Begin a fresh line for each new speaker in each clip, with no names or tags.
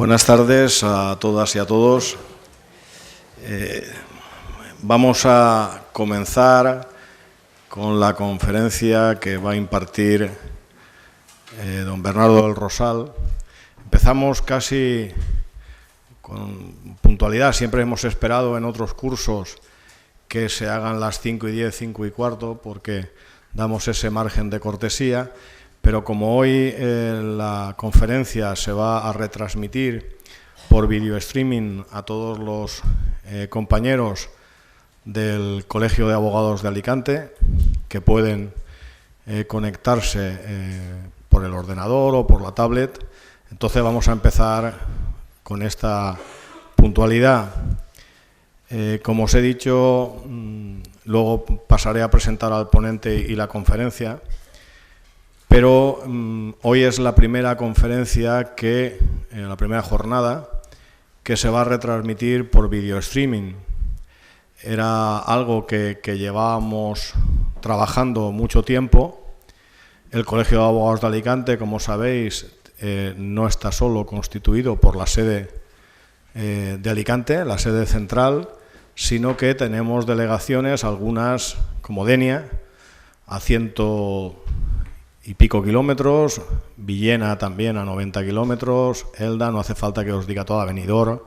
Buenas tardes a todas y a todos. Vamos a comenzar con la conferencia que va a impartir don Bernardo del Rosal. Empezamos casi con puntualidad. Siempre hemos esperado en otros cursos que se hagan las 5:10, 5:15, porque damos ese margen de cortesía. Pero como hoy la conferencia se va a retransmitir por video streaming a todos los compañeros del Colegio de Abogados de Alicante, que pueden conectarse por el ordenador o por la tablet, entonces vamos a empezar con esta puntualidad. Como os he dicho, luego pasaré a presentar al ponente y la conferencia. Pero hoy es la primera conferencia la primera jornada que se va a retransmitir por video streaming. Era algo que llevábamos trabajando mucho tiempo. El Colegio de Abogados de Alicante, como sabéis, no está solo constituido por la sede de Alicante, la sede central, sino que tenemos delegaciones, algunas como Denia, a 100 y pico kilómetros, Villena también a 90 kilómetros, Elda, no hace falta que os diga toda, Benidorm.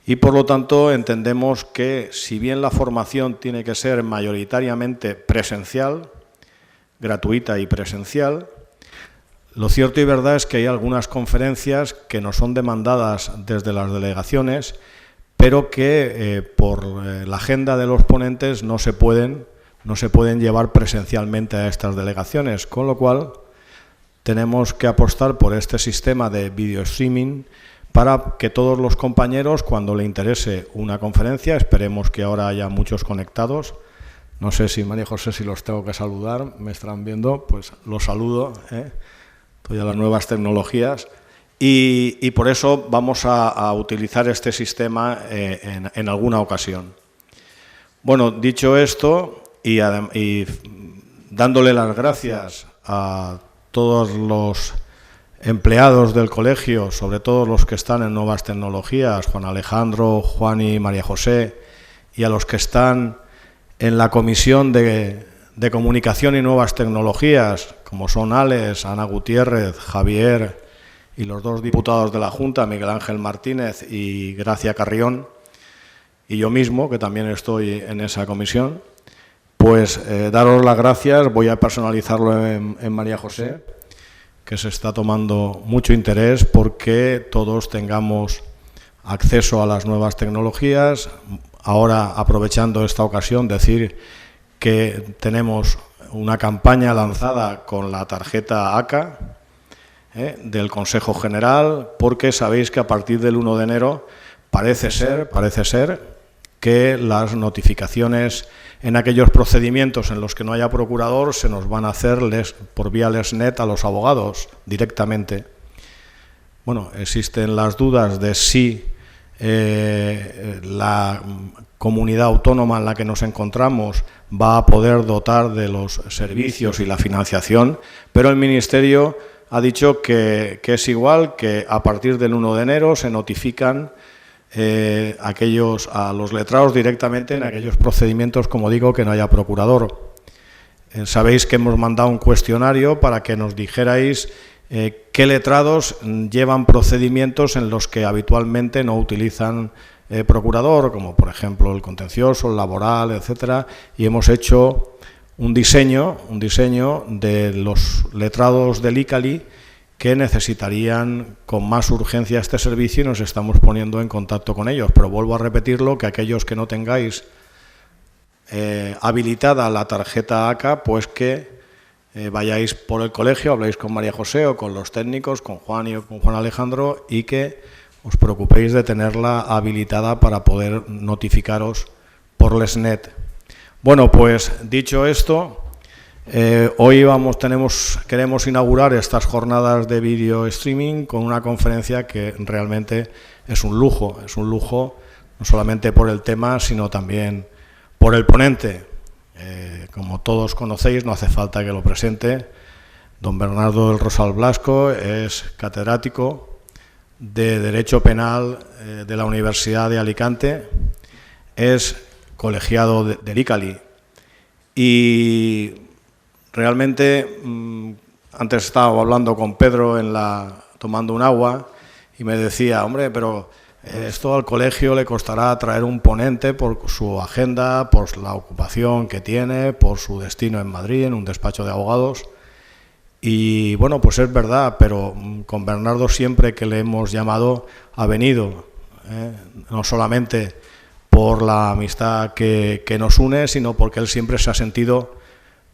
Y por lo tanto entendemos que si bien la formación tiene que ser mayoritariamente presencial, gratuita y presencial, lo cierto y verdad es que hay algunas conferencias que no son demandadas desde las delegaciones, pero que por la agenda de los ponentes no se pueden llevar presencialmente a estas delegaciones, con lo cual tenemos que apostar por este sistema de video streaming para que todos los compañeros, cuando le interese una conferencia, esperemos que ahora haya muchos conectados. No sé si María José, si los tengo que saludar, me estarán viendo, pues los saludo, estoy a las nuevas tecnologías, y por eso vamos a utilizar este sistema en alguna ocasión. Bueno, dicho esto, y dándole las gracias a todos los empleados del colegio, sobre todo los que están en nuevas tecnologías, Juan Alejandro, Juan y María José, y a los que están en la comisión de comunicación y nuevas tecnologías, como son Alex, Ana Gutiérrez, Javier y los dos diputados de la Junta, Miguel Ángel Martínez y Gracia Carrión, y yo mismo, que también estoy en esa comisión. Pues daros las gracias, voy a personalizarlo en María José, que se está tomando mucho interés porque todos tengamos acceso a las nuevas tecnologías. Ahora, aprovechando esta ocasión, decir que tenemos una campaña lanzada con la tarjeta ACA del Consejo General, porque sabéis que a partir del 1 de enero parece ser que las notificaciones en aquellos procedimientos en los que no haya procurador se nos van a hacer por vía LESNET a los abogados directamente. Bueno, existen las dudas de si la comunidad autónoma en la que nos encontramos va a poder dotar de los servicios y la financiación, pero el Ministerio ha dicho que es igual, que a partir del 1 de enero se notifican a los letrados directamente en aquellos procedimientos, como digo, que no haya procurador. Sabéis que hemos mandado un cuestionario para que nos dijerais qué letrados llevan procedimientos en los que habitualmente no utilizan procurador, como por ejemplo el contencioso, el laboral, etcétera, y hemos hecho un diseño de los letrados del ICALI que necesitarían con más urgencia este servicio, y nos estamos poniendo en contacto con ellos. Pero vuelvo a repetirlo, que aquellos que no tengáis habilitada la tarjeta ACA, pues que vayáis por el colegio, habláis con María José o con los técnicos, con Juan y con Juan Alejandro, y que os preocupéis de tenerla habilitada para poder notificaros por LESNET. Bueno, pues dicho esto, hoy queremos inaugurar estas jornadas de video streaming con una conferencia que realmente es un lujo, no solamente por el tema, sino también por el ponente. Como todos conocéis, no hace falta que lo presente, don Bernardo del Rosal Blasco es catedrático de Derecho Penal de la Universidad de Alicante, es colegiado del ICALI. Y realmente, antes estaba hablando con Pedro tomando un agua y me decía, hombre, pero esto al colegio le costará traer un ponente por su agenda, por la ocupación que tiene, por su destino en Madrid, en un despacho de abogados. Y bueno, pues es verdad, pero con Bernardo siempre que le hemos llamado ha venido, no solamente por la amistad que nos une, sino porque él siempre se ha sentido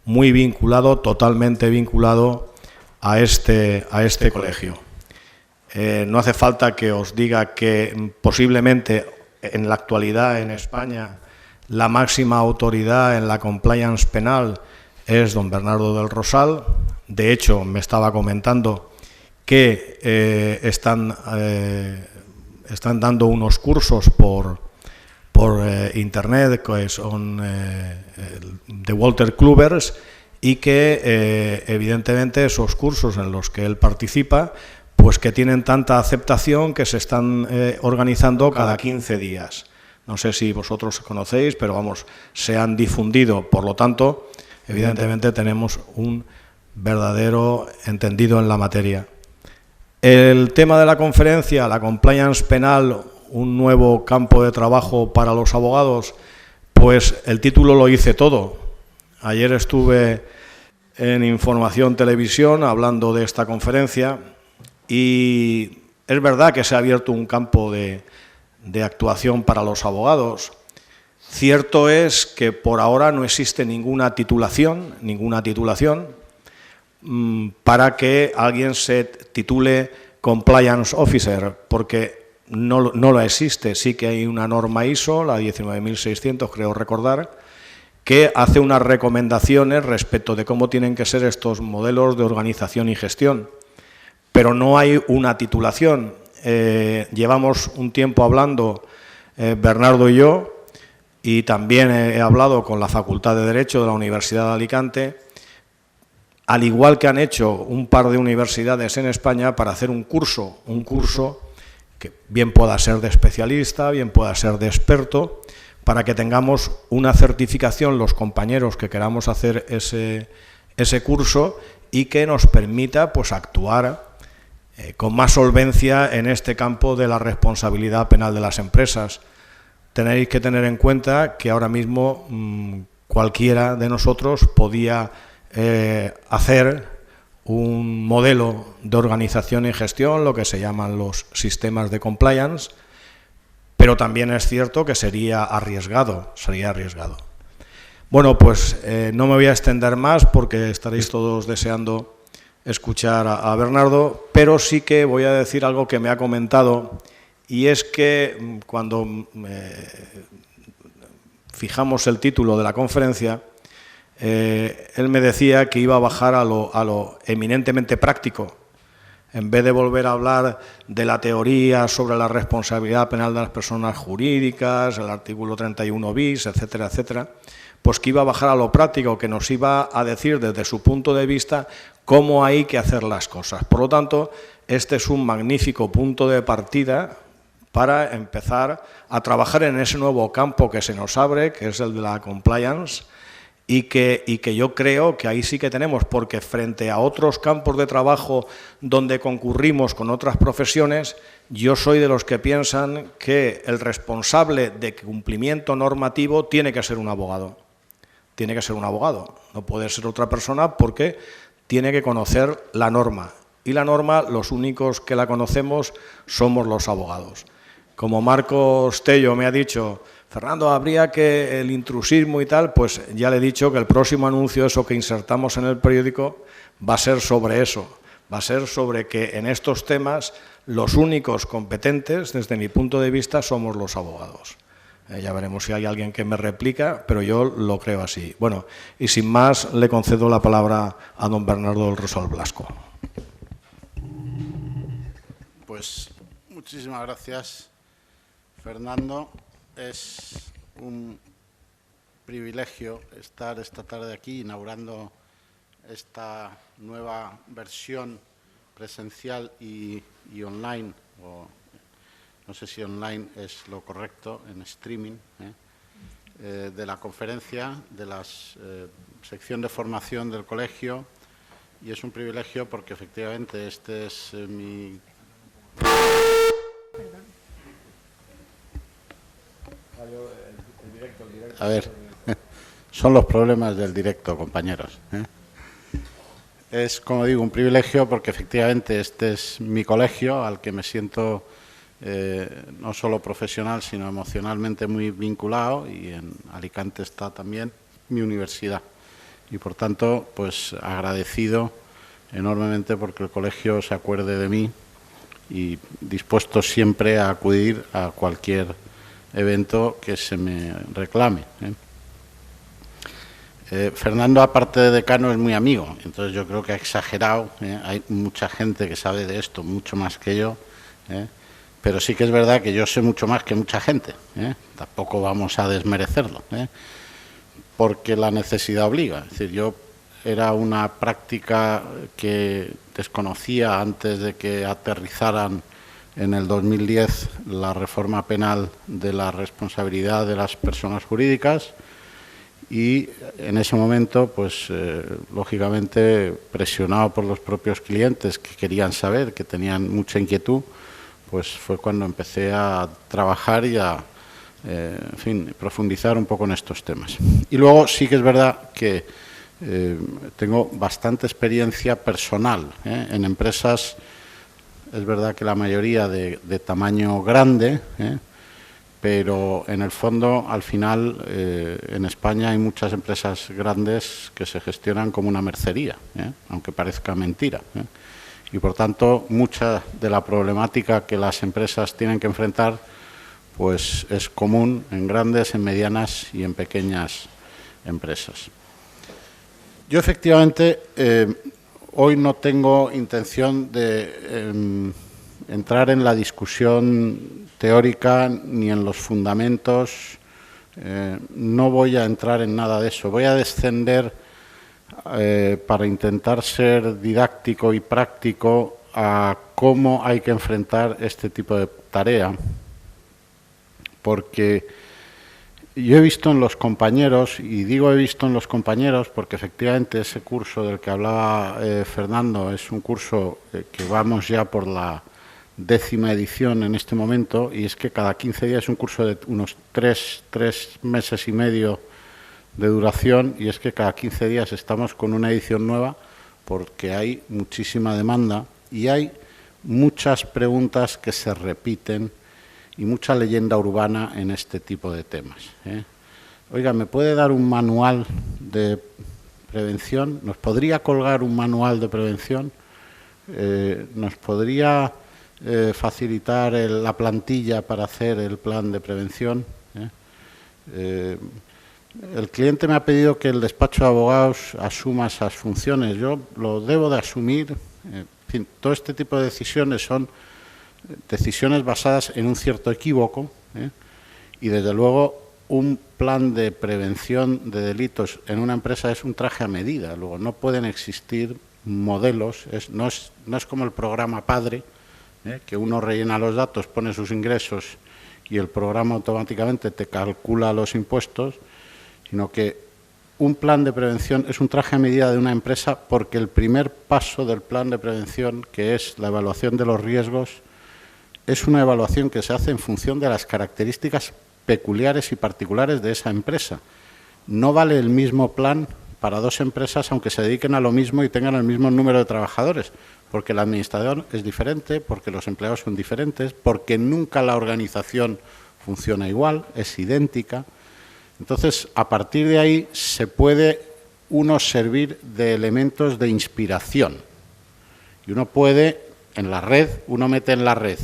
muy vinculado, totalmente vinculado a este colegio. No hace falta que os diga que posiblemente en la actualidad en España la máxima autoridad en la compliance penal es don Bernardo del Rosal. De hecho, me estaba comentando que están dando unos cursos por internet, que son de Walter Klubers, y que evidentemente esos cursos en los que él participa, pues que tienen tanta aceptación que se están organizando cada 15 días. No sé si vosotros conocéis, pero vamos, se han difundido, por lo tanto, evidentemente tenemos un verdadero entendido en la materia. El tema de la conferencia, la compliance penal, un nuevo campo de trabajo para los abogados, pues el título lo dice todo. Ayer estuve en Información Televisión hablando de esta conferencia y es verdad que se ha abierto un campo de actuación para los abogados. Cierto es que por ahora no existe ninguna titulación para que alguien se titule Compliance Officer, porque no lo existe. Sí que hay una norma ISO, la 19.600, creo recordar, que hace unas recomendaciones respecto de cómo tienen que ser estos modelos de organización y gestión, pero no hay una titulación. Llevamos un tiempo hablando, Bernardo y yo, y también he hablado con la Facultad de Derecho de la Universidad de Alicante, al igual que han hecho un par de universidades en España para hacer un curso que bien pueda ser de especialista, bien pueda ser de experto, para que tengamos una certificación los compañeros que queramos hacer ese curso y que nos permita pues actuar con más solvencia en este campo de la responsabilidad penal de las empresas. Tenéis que tener en cuenta que ahora mismo cualquiera de nosotros podía hacer un modelo de organización y gestión, lo que se llaman los sistemas de compliance, pero también es cierto que sería arriesgado. Bueno, pues no me voy a extender más porque estaréis todos deseando escuchar a Bernardo, pero sí que voy a decir algo que me ha comentado, y es que cuando fijamos el título de la conferencia, él me decía que iba a bajar a lo eminentemente práctico. En vez de volver a hablar de la teoría sobre la responsabilidad penal de las personas jurídicas, el artículo 31 bis, etcétera, etcétera, pues que iba a bajar a lo práctico, que nos iba a decir desde su punto de vista cómo hay que hacer las cosas. Por lo tanto, este es un magnífico punto de partida para empezar a trabajar en ese nuevo campo que se nos abre, que es el de la compliance, y que yo creo que ahí sí que tenemos, porque frente a otros campos de trabajo donde concurrimos con otras profesiones, yo soy de los que piensan que el responsable de cumplimiento normativo tiene que ser un abogado. Tiene que ser un abogado, no puede ser otra persona porque tiene que conocer la norma. Y la norma, los únicos que la conocemos somos los abogados. Como Marcos Tello me ha dicho, Fernando, habría que el intrusismo y tal, pues ya le he dicho que el próximo anuncio, eso que insertamos en el periódico, va a ser sobre eso. Va a ser sobre que en estos temas los únicos competentes, desde mi punto de vista, somos los abogados. Ya veremos si hay alguien que me replica, pero yo lo creo así. Bueno, y sin más, le concedo la palabra a don Bernardo del Rosal Blasco.
Pues muchísimas gracias, Fernando. Es un privilegio estar esta tarde aquí inaugurando esta nueva versión presencial y online, o no sé si online es lo correcto, en streaming, de la conferencia de la sección de formación del colegio, y es un privilegio porque efectivamente este es mi... A ver, son los problemas del directo, compañeros. Es, como digo, un privilegio porque efectivamente este es mi colegio al que me siento no solo profesional, sino emocionalmente muy vinculado, y en Alicante está también mi universidad. Y por tanto, pues agradecido enormemente porque el colegio se acuerde de mí y dispuesto siempre a acudir a cualquier evento que se me reclame. Fernando, aparte de decano, es muy amigo, entonces yo creo que ha exagerado. Hay mucha gente que sabe de esto, mucho más que yo, pero sí que es verdad que yo sé mucho más que mucha gente, tampoco vamos a desmerecerlo, porque la necesidad obliga. Es decir, yo era una práctica que desconocía antes de que aterrizaran en el 2010 la reforma penal de la responsabilidad de las personas jurídicas, y en ese momento, pues lógicamente presionado por los propios clientes que querían saber, que tenían mucha inquietud, pues fue cuando empecé a trabajar y a en fin, profundizar un poco en estos temas. Y luego sí que es verdad que tengo bastante experiencia personal en empresas. Es verdad que la mayoría de tamaño grande, pero en el fondo, al final, en España hay muchas empresas grandes que se gestionan como una mercería, aunque parezca mentira. Y por tanto, mucha de la problemática que las empresas tienen que enfrentar, pues es común en grandes, en medianas y en pequeñas empresas. Yo efectivamente hoy no tengo intención de entrar en la discusión teórica ni en los fundamentos, no voy a entrar en nada de eso. Voy a descender para intentar ser didáctico y práctico a cómo hay que enfrentar este tipo de tarea, porque yo he visto en los compañeros, y digo he visto en los compañeros porque efectivamente ese curso del que hablaba Fernando es un curso que vamos ya por la 10ª edición en este momento, y es que cada 15 días es un curso de unos 3 meses y medio de duración, y es que cada 15 días estamos con una edición nueva porque hay muchísima demanda y hay muchas preguntas que se repiten y mucha leyenda urbana en este tipo de temas. Oiga, ¿me puede dar un manual de prevención? ¿Nos podría colgar un manual de prevención? ¿Nos podría facilitar la plantilla para hacer el plan de prevención? El cliente me ha pedido que el despacho de abogados asuma esas funciones. Yo lo debo de asumir. En fin, todo este tipo de decisiones son decisiones basadas en un cierto equívoco, y desde luego un plan de prevención de delitos en una empresa es un traje a medida. Luego no pueden existir modelos, no es como el programa Padre, que uno rellena los datos, pone sus ingresos y el programa automáticamente te calcula los impuestos, sino que un plan de prevención es un traje a medida de una empresa, porque el primer paso del plan de prevención, que es la evaluación de los riesgos, es una evaluación que se hace en función de las características peculiares y particulares de esa empresa. No vale el mismo plan para dos empresas, aunque se dediquen a lo mismo y tengan el mismo número de trabajadores, porque la administración es diferente, porque los empleados son diferentes, porque nunca la organización funciona igual, es idéntica. Entonces, a partir de ahí se puede uno servir de elementos de inspiración. Y uno puede, en la red, uno mete en la red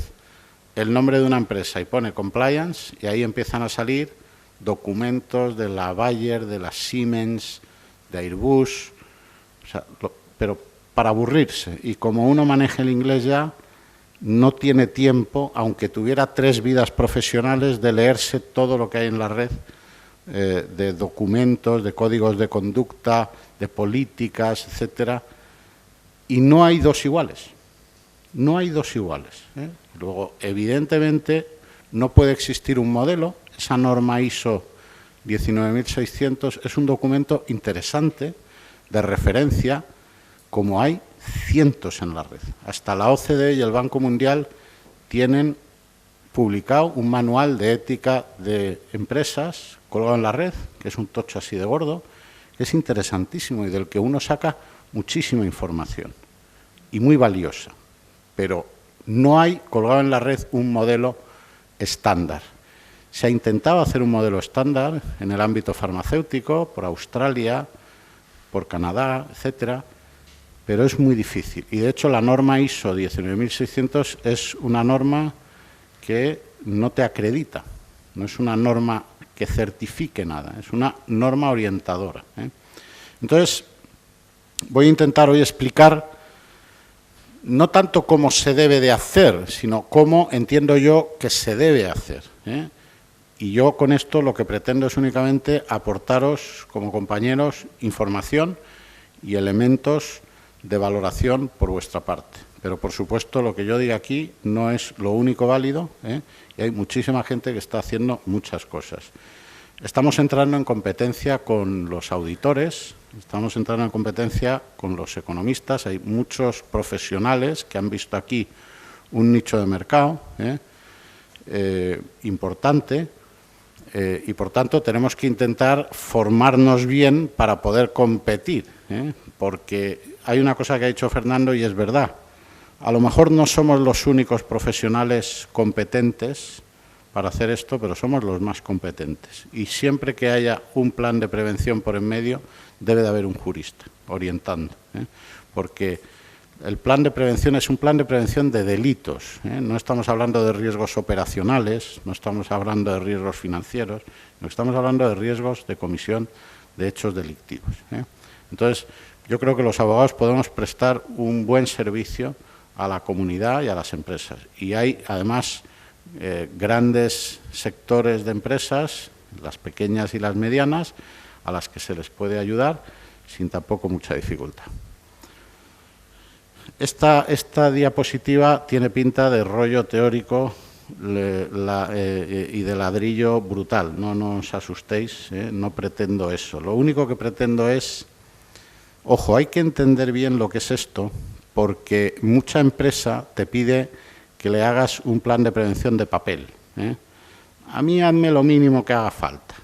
el nombre de una empresa y pone compliance, y ahí empiezan a salir documentos de la Bayer, de la Siemens, de Airbus, o sea, pero para aburrirse. Y como uno maneja el inglés ya, no tiene tiempo, aunque tuviera 3 vidas profesionales, de leerse todo lo que hay en la red, de documentos, de códigos de conducta, de políticas, etcétera, y no hay dos iguales. No hay dos iguales. Luego, evidentemente, no puede existir un modelo. Esa norma ISO 19600 es un documento interesante de referencia, como hay cientos en la red. Hasta la OCDE y el Banco Mundial tienen publicado un manual de ética de empresas colgado en la red, que es un tocho así de gordo, que es interesantísimo y del que uno saca muchísima información y muy valiosa. Pero no hay colgado en la red un modelo estándar. Se ha intentado hacer un modelo estándar en el ámbito farmacéutico, por Australia, por Canadá, etcétera, pero es muy difícil. Y de hecho la norma ISO 19600 es una norma que no te acredita, no es una norma que certifique nada, es una norma orientadora. Entonces, voy a intentar hoy explicar no tanto cómo se debe de hacer, sino cómo entiendo yo que se debe hacer. Y yo con esto lo que pretendo es únicamente aportaros, como compañeros, información y elementos de valoración por vuestra parte. Pero, por supuesto, lo que yo diga aquí no es lo único válido, y hay muchísima gente que está haciendo muchas cosas. Estamos entrando en competencia con los auditores, estamos entrando en competencia con los economistas, hay muchos profesionales que han visto aquí un nicho de mercado importante, y, por tanto, tenemos que intentar formarnos bien para poder competir, porque hay una cosa que ha dicho Fernando y es verdad. A lo mejor no somos los únicos profesionales competentes para hacer esto, pero somos los más competentes. Y siempre que haya un plan de prevención por en medio, debe de haber un jurista orientando, porque el plan de prevención es un plan de prevención de delitos. No estamos hablando de riesgos operacionales, no estamos hablando de riesgos financieros, no estamos hablando de riesgos de comisión de hechos delictivos. Entonces, yo creo que los abogados podemos prestar un buen servicio a la comunidad y a las empresas. Y hay, además, grandes sectores de empresas, las pequeñas y las medianas, a las que se les puede ayudar sin tampoco mucha dificultad. Esta diapositiva tiene pinta de rollo teórico y de ladrillo brutal. No os asustéis, no pretendo eso. Lo único que pretendo es, ojo, hay que entender bien lo que es esto, porque mucha empresa te pide que le hagas un plan de prevención de papel. A mí hazme lo mínimo que haga falta.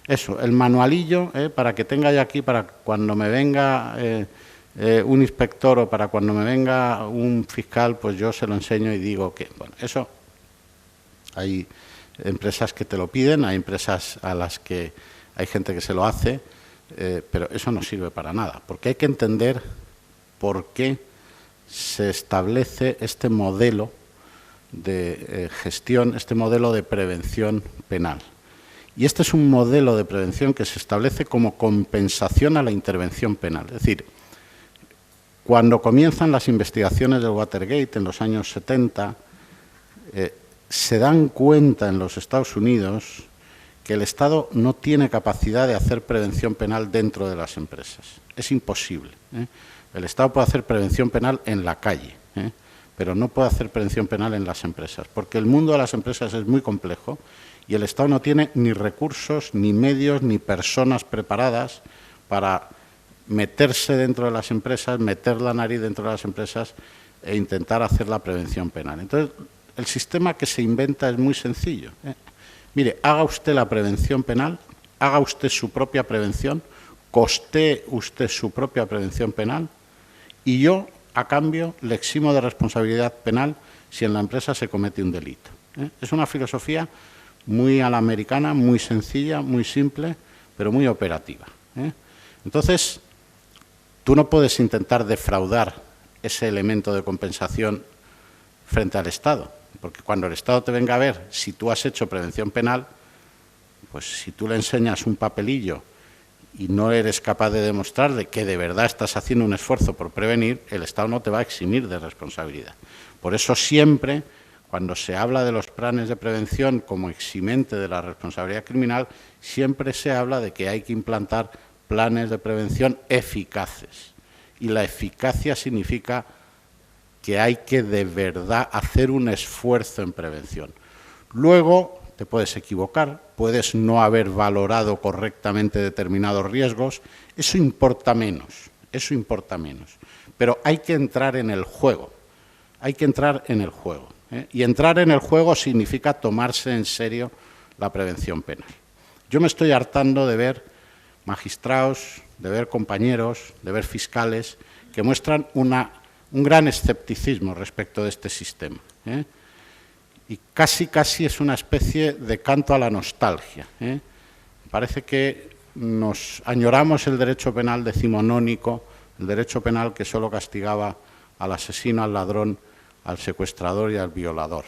Eso, el manualillo, para que tenga ya aquí, para cuando me venga un inspector o para cuando me venga un fiscal, pues yo se lo enseño y digo que, bueno, eso hay empresas que te lo piden, hay empresas a las que hay gente que se lo hace, pero eso no sirve para nada, porque hay que entender por qué se establece este modelo de gestión, este modelo de prevención penal. Y este es un modelo de prevención que se establece como compensación a la intervención penal. Es decir, cuando comienzan las investigaciones del Watergate en los años 70, se dan cuenta en los Estados Unidos que el Estado no tiene capacidad de hacer prevención penal dentro de las empresas. Es imposible. El Estado puede hacer prevención penal en la calle, pero no puede hacer prevención penal en las empresas, porque el mundo de las empresas es muy complejo y el Estado no tiene ni recursos, ni medios, ni personas preparadas para meterse dentro de las empresas, meter la nariz dentro de las empresas e intentar hacer la prevención penal. Entonces, el sistema que se inventa es muy sencillo. Mire, haga usted la prevención penal, haga usted su propia prevención, costee usted su propia prevención penal y yo, a cambio, le eximo de responsabilidad penal si en la empresa se comete un delito. Es una filosofía muy a la americana, muy sencilla, muy simple, pero muy operativa. Entonces, tú no puedes intentar defraudar ese elemento de compensación frente al Estado, porque cuando el Estado te venga a ver si tú has hecho prevención penal, pues si tú le enseñas un papelillo y no eres capaz de demostrarle que de verdad estás haciendo un esfuerzo por prevenir, el Estado no te va a eximir de responsabilidad. Por eso siempre, cuando se habla de los planes de prevención como eximente de la responsabilidad criminal, siempre se habla de que hay que implantar planes de prevención eficaces. Y la eficacia significa que hay que de verdad hacer un esfuerzo en prevención. Luego te puedes equivocar, puedes no haber valorado correctamente determinados riesgos, eso importa menos, pero hay que entrar en el juego, y entrar en el juego significa tomarse en serio la prevención penal. Yo me estoy hartando de ver magistrados, de ver compañeros, de ver fiscales que muestran un gran escepticismo respecto de este sistema, y casi es una especie de canto a la nostalgia. Parece que nos añoramos el derecho penal decimonónico, el derecho penal que solo castigaba al asesino, al ladrón, al secuestrador y al violador.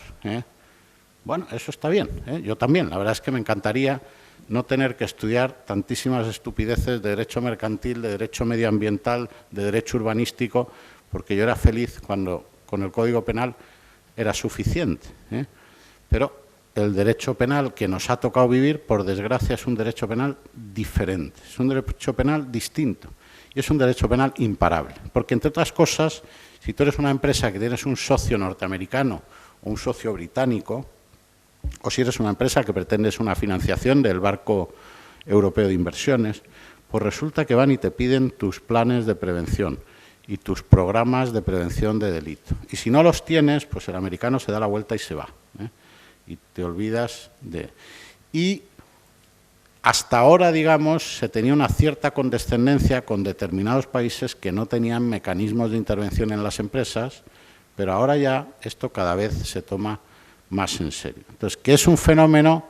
Bueno, eso está bien, yo también. La verdad es que me encantaría no tener que estudiar tantísimas estupideces de derecho mercantil, de derecho medioambiental, de derecho urbanístico, porque yo era feliz cuando con el Código Penal era suficiente. Pero el derecho penal que nos ha tocado vivir, por desgracia, es un derecho penal diferente, es un derecho penal distinto y es un derecho penal imparable. Porque, entre otras cosas, si tú eres una empresa que tienes un socio norteamericano o un socio británico, o si eres una empresa que pretendes una financiación del Banco Europeo de Inversiones, pues resulta que van y te piden tus planes de prevención y tus programas de prevención de delito. Y si no los tienes, pues el americano se da la vuelta y se va, y te olvidas de... Y hasta ahora, digamos, se tenía una cierta condescendencia con determinados países que no tenían mecanismos de intervención en las empresas, pero ahora ya esto cada vez se toma más en serio. Entonces, que es un fenómeno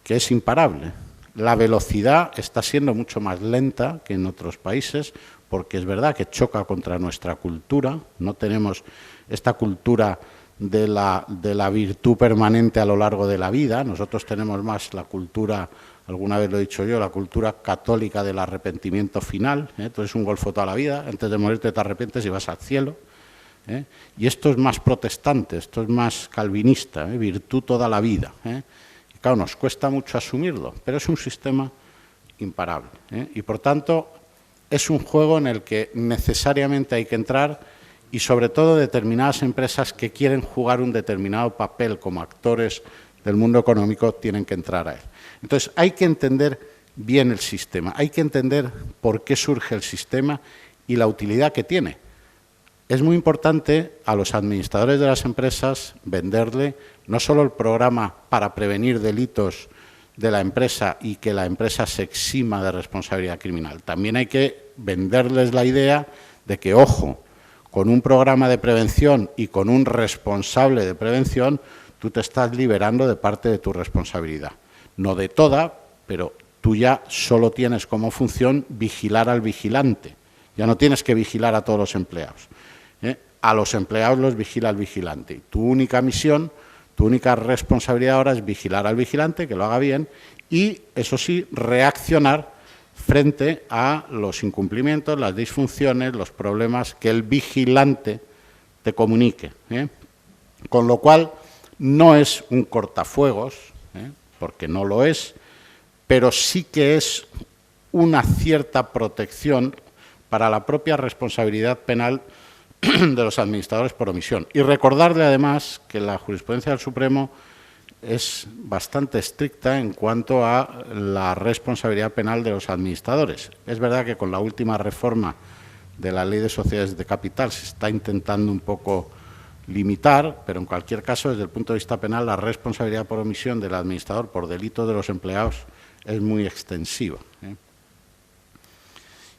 que es imparable. La velocidad está siendo mucho más lenta que en otros países, porque es verdad que choca contra nuestra cultura, no tenemos esta cultura de la virtud permanente a lo largo de la vida, nosotros tenemos más la cultura, alguna vez lo he dicho yo, la cultura católica del arrepentimiento final, tú eres un golfo toda la vida, antes de morirte te arrepientes y vas al cielo, y esto es más protestante, esto es más calvinista, virtud toda la vida, y claro, nos cuesta mucho asumirlo, pero es un sistema imparable, y por tanto es un juego en el que necesariamente hay que entrar, y sobre todo determinadas empresas que quieren jugar un determinado papel como actores del mundo económico tienen que entrar a él. Entonces hay que entender bien el sistema, hay que entender por qué surge el sistema y la utilidad que tiene. Es muy importante a los administradores de las empresas venderle no solo el programa para prevenir delitos de la empresa y que la empresa se exima de responsabilidad criminal, también hay que venderles la idea de que, ojo, con un programa de prevención y con un responsable de prevención, tú te estás liberando de parte de tu responsabilidad. No de toda, pero tú ya solo tienes como función vigilar al vigilante. Ya no tienes que vigilar a todos los empleados. A los empleados los vigila el vigilante. Tu única misión, tu única responsabilidad ahora es vigilar al vigilante, que lo haga bien, y, eso sí, reaccionar frente a los incumplimientos, las disfunciones, los problemas que el vigilante te comunique. Con lo cual, no es un cortafuegos, porque no lo es, pero sí que es una cierta protección para la propia responsabilidad penal de los administradores por omisión. Y recordarle, además, que la jurisprudencia del Supremo es bastante estricta en cuanto a la responsabilidad penal de los administradores. Es verdad que con la última reforma de la Ley de Sociedades de Capital se está intentando un poco limitar, pero en cualquier caso, desde el punto de vista penal, la responsabilidad por omisión del administrador por delito de los empleados es muy extensiva.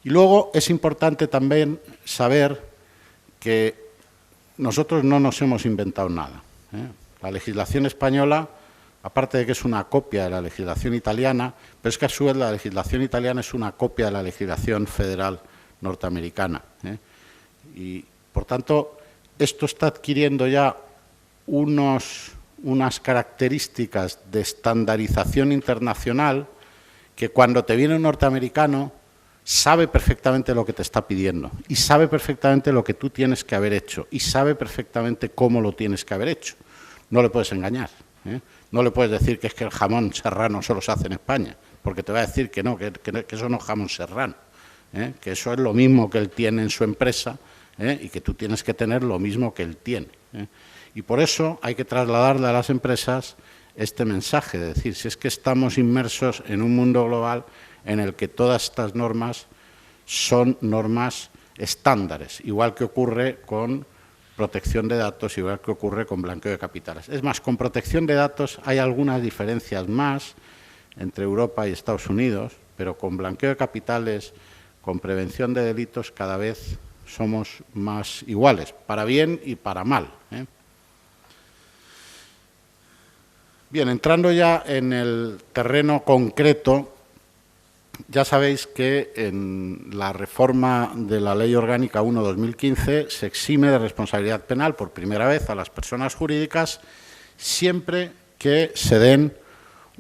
Y luego es importante también saber que nosotros no nos hemos inventado nada. La legislación española, aparte de que es una copia de la legislación italiana, pero es que a su vez la legislación italiana es una copia de la legislación federal norteamericana. Y, por tanto, esto está adquiriendo ya unas características de estandarización internacional que cuando te viene un norteamericano sabe perfectamente lo que te está pidiendo y sabe perfectamente lo que tú tienes que haber hecho y sabe perfectamente cómo lo tienes que haber hecho. No le puedes engañar, no le puedes decir que es que el jamón serrano solo se hace en España, porque te va a decir que no, que eso no es jamón serrano, que eso es lo mismo que él tiene en su empresa y que tú tienes que tener lo mismo que él tiene. Y por eso hay que trasladarle a las empresas este mensaje, de decir, si es que estamos inmersos en un mundo global en el que todas estas normas son normas estándares, igual que ocurre con protección de datos, igual que ocurre con blanqueo de capitales. Es más, con protección de datos hay algunas diferencias más entre Europa y Estados Unidos, pero con blanqueo de capitales, con prevención de delitos, cada vez somos más iguales, para bien y para mal. Bien, entrando ya en el terreno concreto, ya sabéis que en la reforma de la Ley Orgánica 1/2015 se exime de responsabilidad penal por primera vez a las personas jurídicas siempre que se den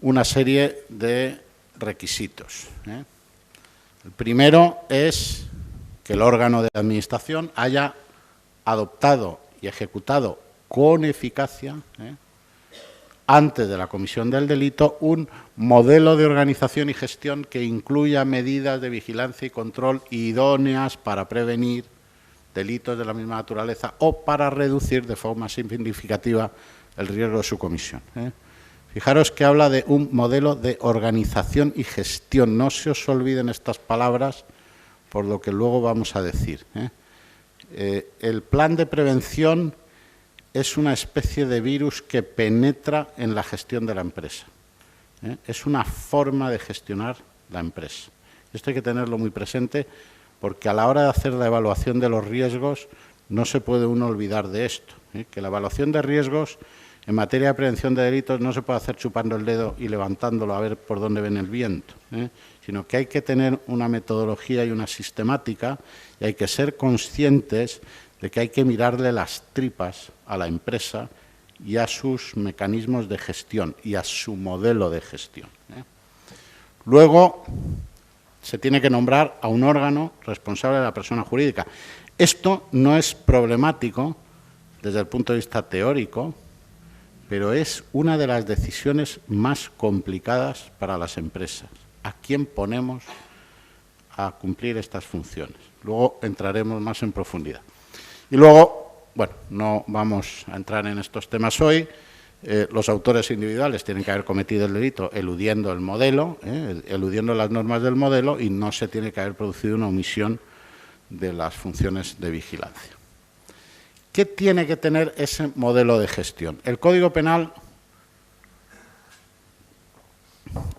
una serie de requisitos. El primero es que el órgano de administración haya adoptado y ejecutado con eficacia, antes de la comisión del delito, un modelo de organización y gestión que incluya medidas de vigilancia y control idóneas para prevenir delitos de la misma naturaleza o para reducir de forma significativa el riesgo de su comisión. Fijaros que habla de un modelo de organización y gestión. No se os olviden estas palabras, por lo que luego vamos a decir. El plan de prevención es una especie de virus que penetra en la gestión de la empresa. Es una forma de gestionar la empresa. Esto hay que tenerlo muy presente porque a la hora de hacer la evaluación de los riesgos no se puede uno olvidar de esto, que la evaluación de riesgos en materia de prevención de delitos no se puede hacer chupando el dedo y levantándolo a ver por dónde viene el viento, sino que hay que tener una metodología y una sistemática y hay que ser conscientes de que hay que mirarle las tripas a la empresa y a sus mecanismos de gestión y a su modelo de gestión. Luego, se tiene que nombrar a un órgano responsable de la persona jurídica. Esto no es problemático desde el punto de vista teórico, pero es una de las decisiones más complicadas para las empresas. ¿A quién ponemos a cumplir estas funciones? Luego entraremos más en profundidad. Y luego, bueno, no vamos a entrar en estos temas hoy. Los autores individuales tienen que haber cometido el delito eludiendo el modelo, eludiendo las normas del modelo, y no se tiene que haber producido una omisión de las funciones de vigilancia. ¿Qué tiene que tener ese modelo de gestión? El Código Penal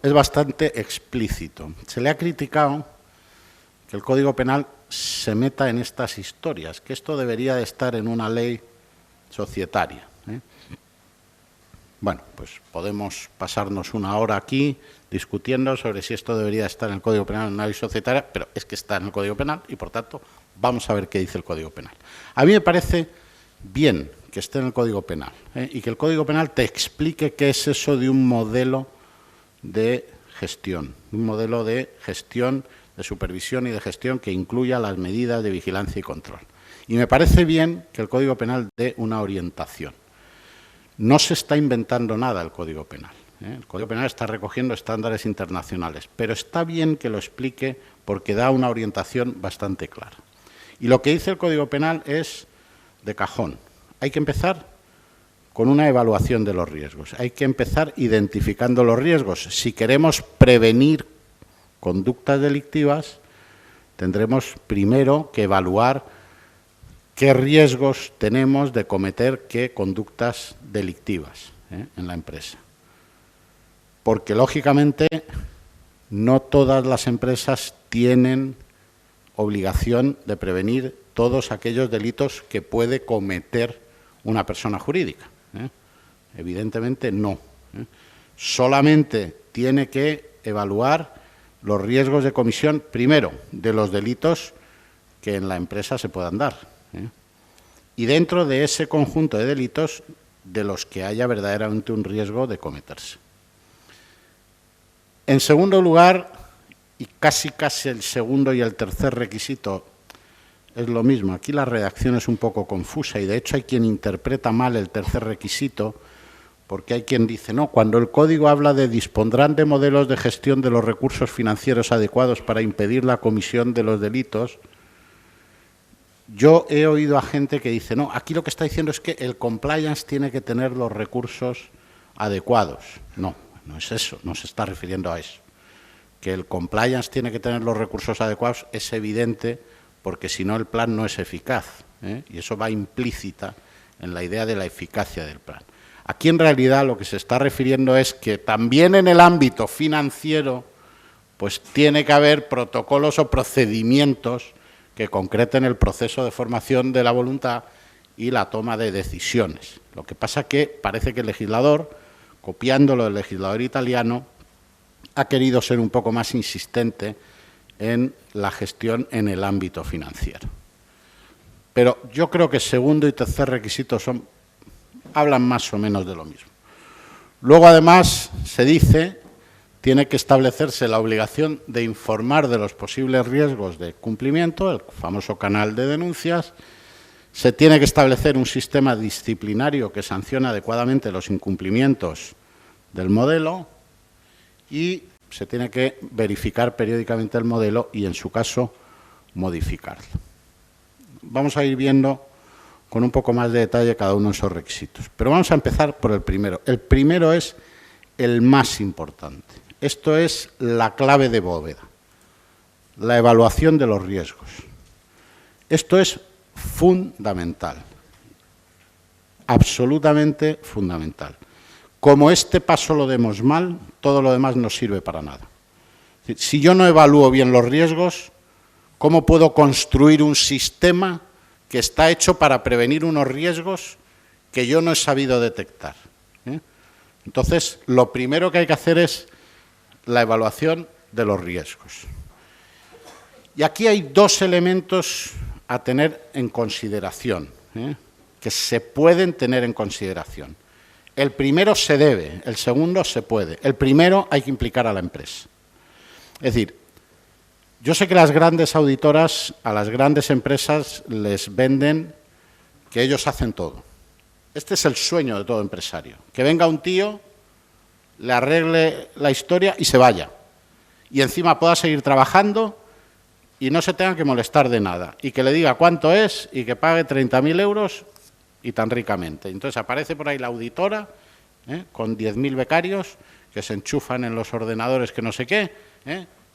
es bastante explícito. Se le ha criticado que el Código Penal se meta en estas historias, que esto debería de estar en una ley societaria. Bueno, pues podemos pasarnos una hora aquí discutiendo sobre si esto debería estar en el Código Penal en una ley societaria, pero es que está en el Código Penal y, por tanto, vamos a ver qué dice el Código Penal. A mí me parece bien que esté en el Código Penal y que el Código Penal te explique qué es eso de un modelo de gestión, de supervisión y de gestión que incluya las medidas de vigilancia y control. Y me parece bien que el Código Penal dé una orientación. No se está inventando nada el Código Penal. El Código Penal está recogiendo estándares internacionales, pero está bien que lo explique porque da una orientación bastante clara. Y lo que dice el Código Penal es de cajón. Hay que empezar con una evaluación de los riesgos. Hay que empezar identificando los riesgos. Si queremos prevenir conductas delictivas, tendremos primero que evaluar qué riesgos tenemos de cometer qué conductas delictivas en la empresa. Porque, lógicamente, no todas las empresas tienen obligación de prevenir todos aquellos delitos que puede cometer una persona jurídica. Evidentemente, no. Solamente tiene que evaluar los riesgos de comisión, primero, de los delitos que en la empresa se puedan dar. Y dentro de ese conjunto de delitos, de los que haya verdaderamente un riesgo de cometerse. En segundo lugar, y casi el segundo y el tercer requisito es lo mismo. Aquí la redacción es un poco confusa y, de hecho, hay quien interpreta mal el tercer requisito, porque hay quien dice, no, cuando el Código habla de dispondrán de modelos de gestión de los recursos financieros adecuados para impedir la comisión de los delitos, yo he oído a gente que dice, no, aquí lo que está diciendo es que el compliance tiene que tener los recursos adecuados. No, no es eso, no se está refiriendo a eso. Que el compliance tiene que tener los recursos adecuados es evidente, porque si no el plan no es eficaz, ¿eh? Y eso va implícita en la idea de la eficacia del plan. Aquí en realidad lo que se está refiriendo es que también en el ámbito financiero pues tiene que haber protocolos o procedimientos que concreten el proceso de formación de la voluntad y la toma de decisiones. Lo que pasa que parece que el legislador, copiándolo del legislador italiano, ha querido ser un poco más insistente en la gestión en el ámbito financiero. Pero yo creo que segundo y tercer requisito hablan más o menos de lo mismo. Luego, además, se dice, tiene que establecerse la obligación de informar de los posibles riesgos de cumplimiento, el famoso canal de denuncias. Se tiene que establecer un sistema disciplinario que sancione adecuadamente los incumplimientos del modelo y se tiene que verificar periódicamente el modelo y, en su caso, modificarlo. Vamos a ir viendo con un poco más de detalle cada uno de esos requisitos. Pero vamos a empezar por el primero. El primero es el más importante. Esto es la clave de bóveda, la evaluación de los riesgos. Esto es fundamental, absolutamente fundamental. Como este paso lo demos mal, todo lo demás no sirve para nada. Si yo no evalúo bien los riesgos, ¿cómo puedo construir un sistema que está hecho para prevenir unos riesgos que yo no he sabido detectar? Entonces, lo primero que hay que hacer es la evaluación de los riesgos. Y aquí hay dos elementos a tener en consideración, que se pueden tener en consideración. El primero se debe, el segundo se puede. El primero hay que implicar a la empresa. Es decir, yo sé que las grandes auditoras a las grandes empresas les venden que ellos hacen todo. Este es el sueño de todo empresario. Que venga un tío, le arregle la historia y se vaya. Y encima pueda seguir trabajando y no se tenga que molestar de nada. Y que le diga cuánto es y que pague 30.000 euros y tan ricamente. Entonces aparece por ahí la auditora con 10.000 becarios que se enchufan en los ordenadores que no sé qué.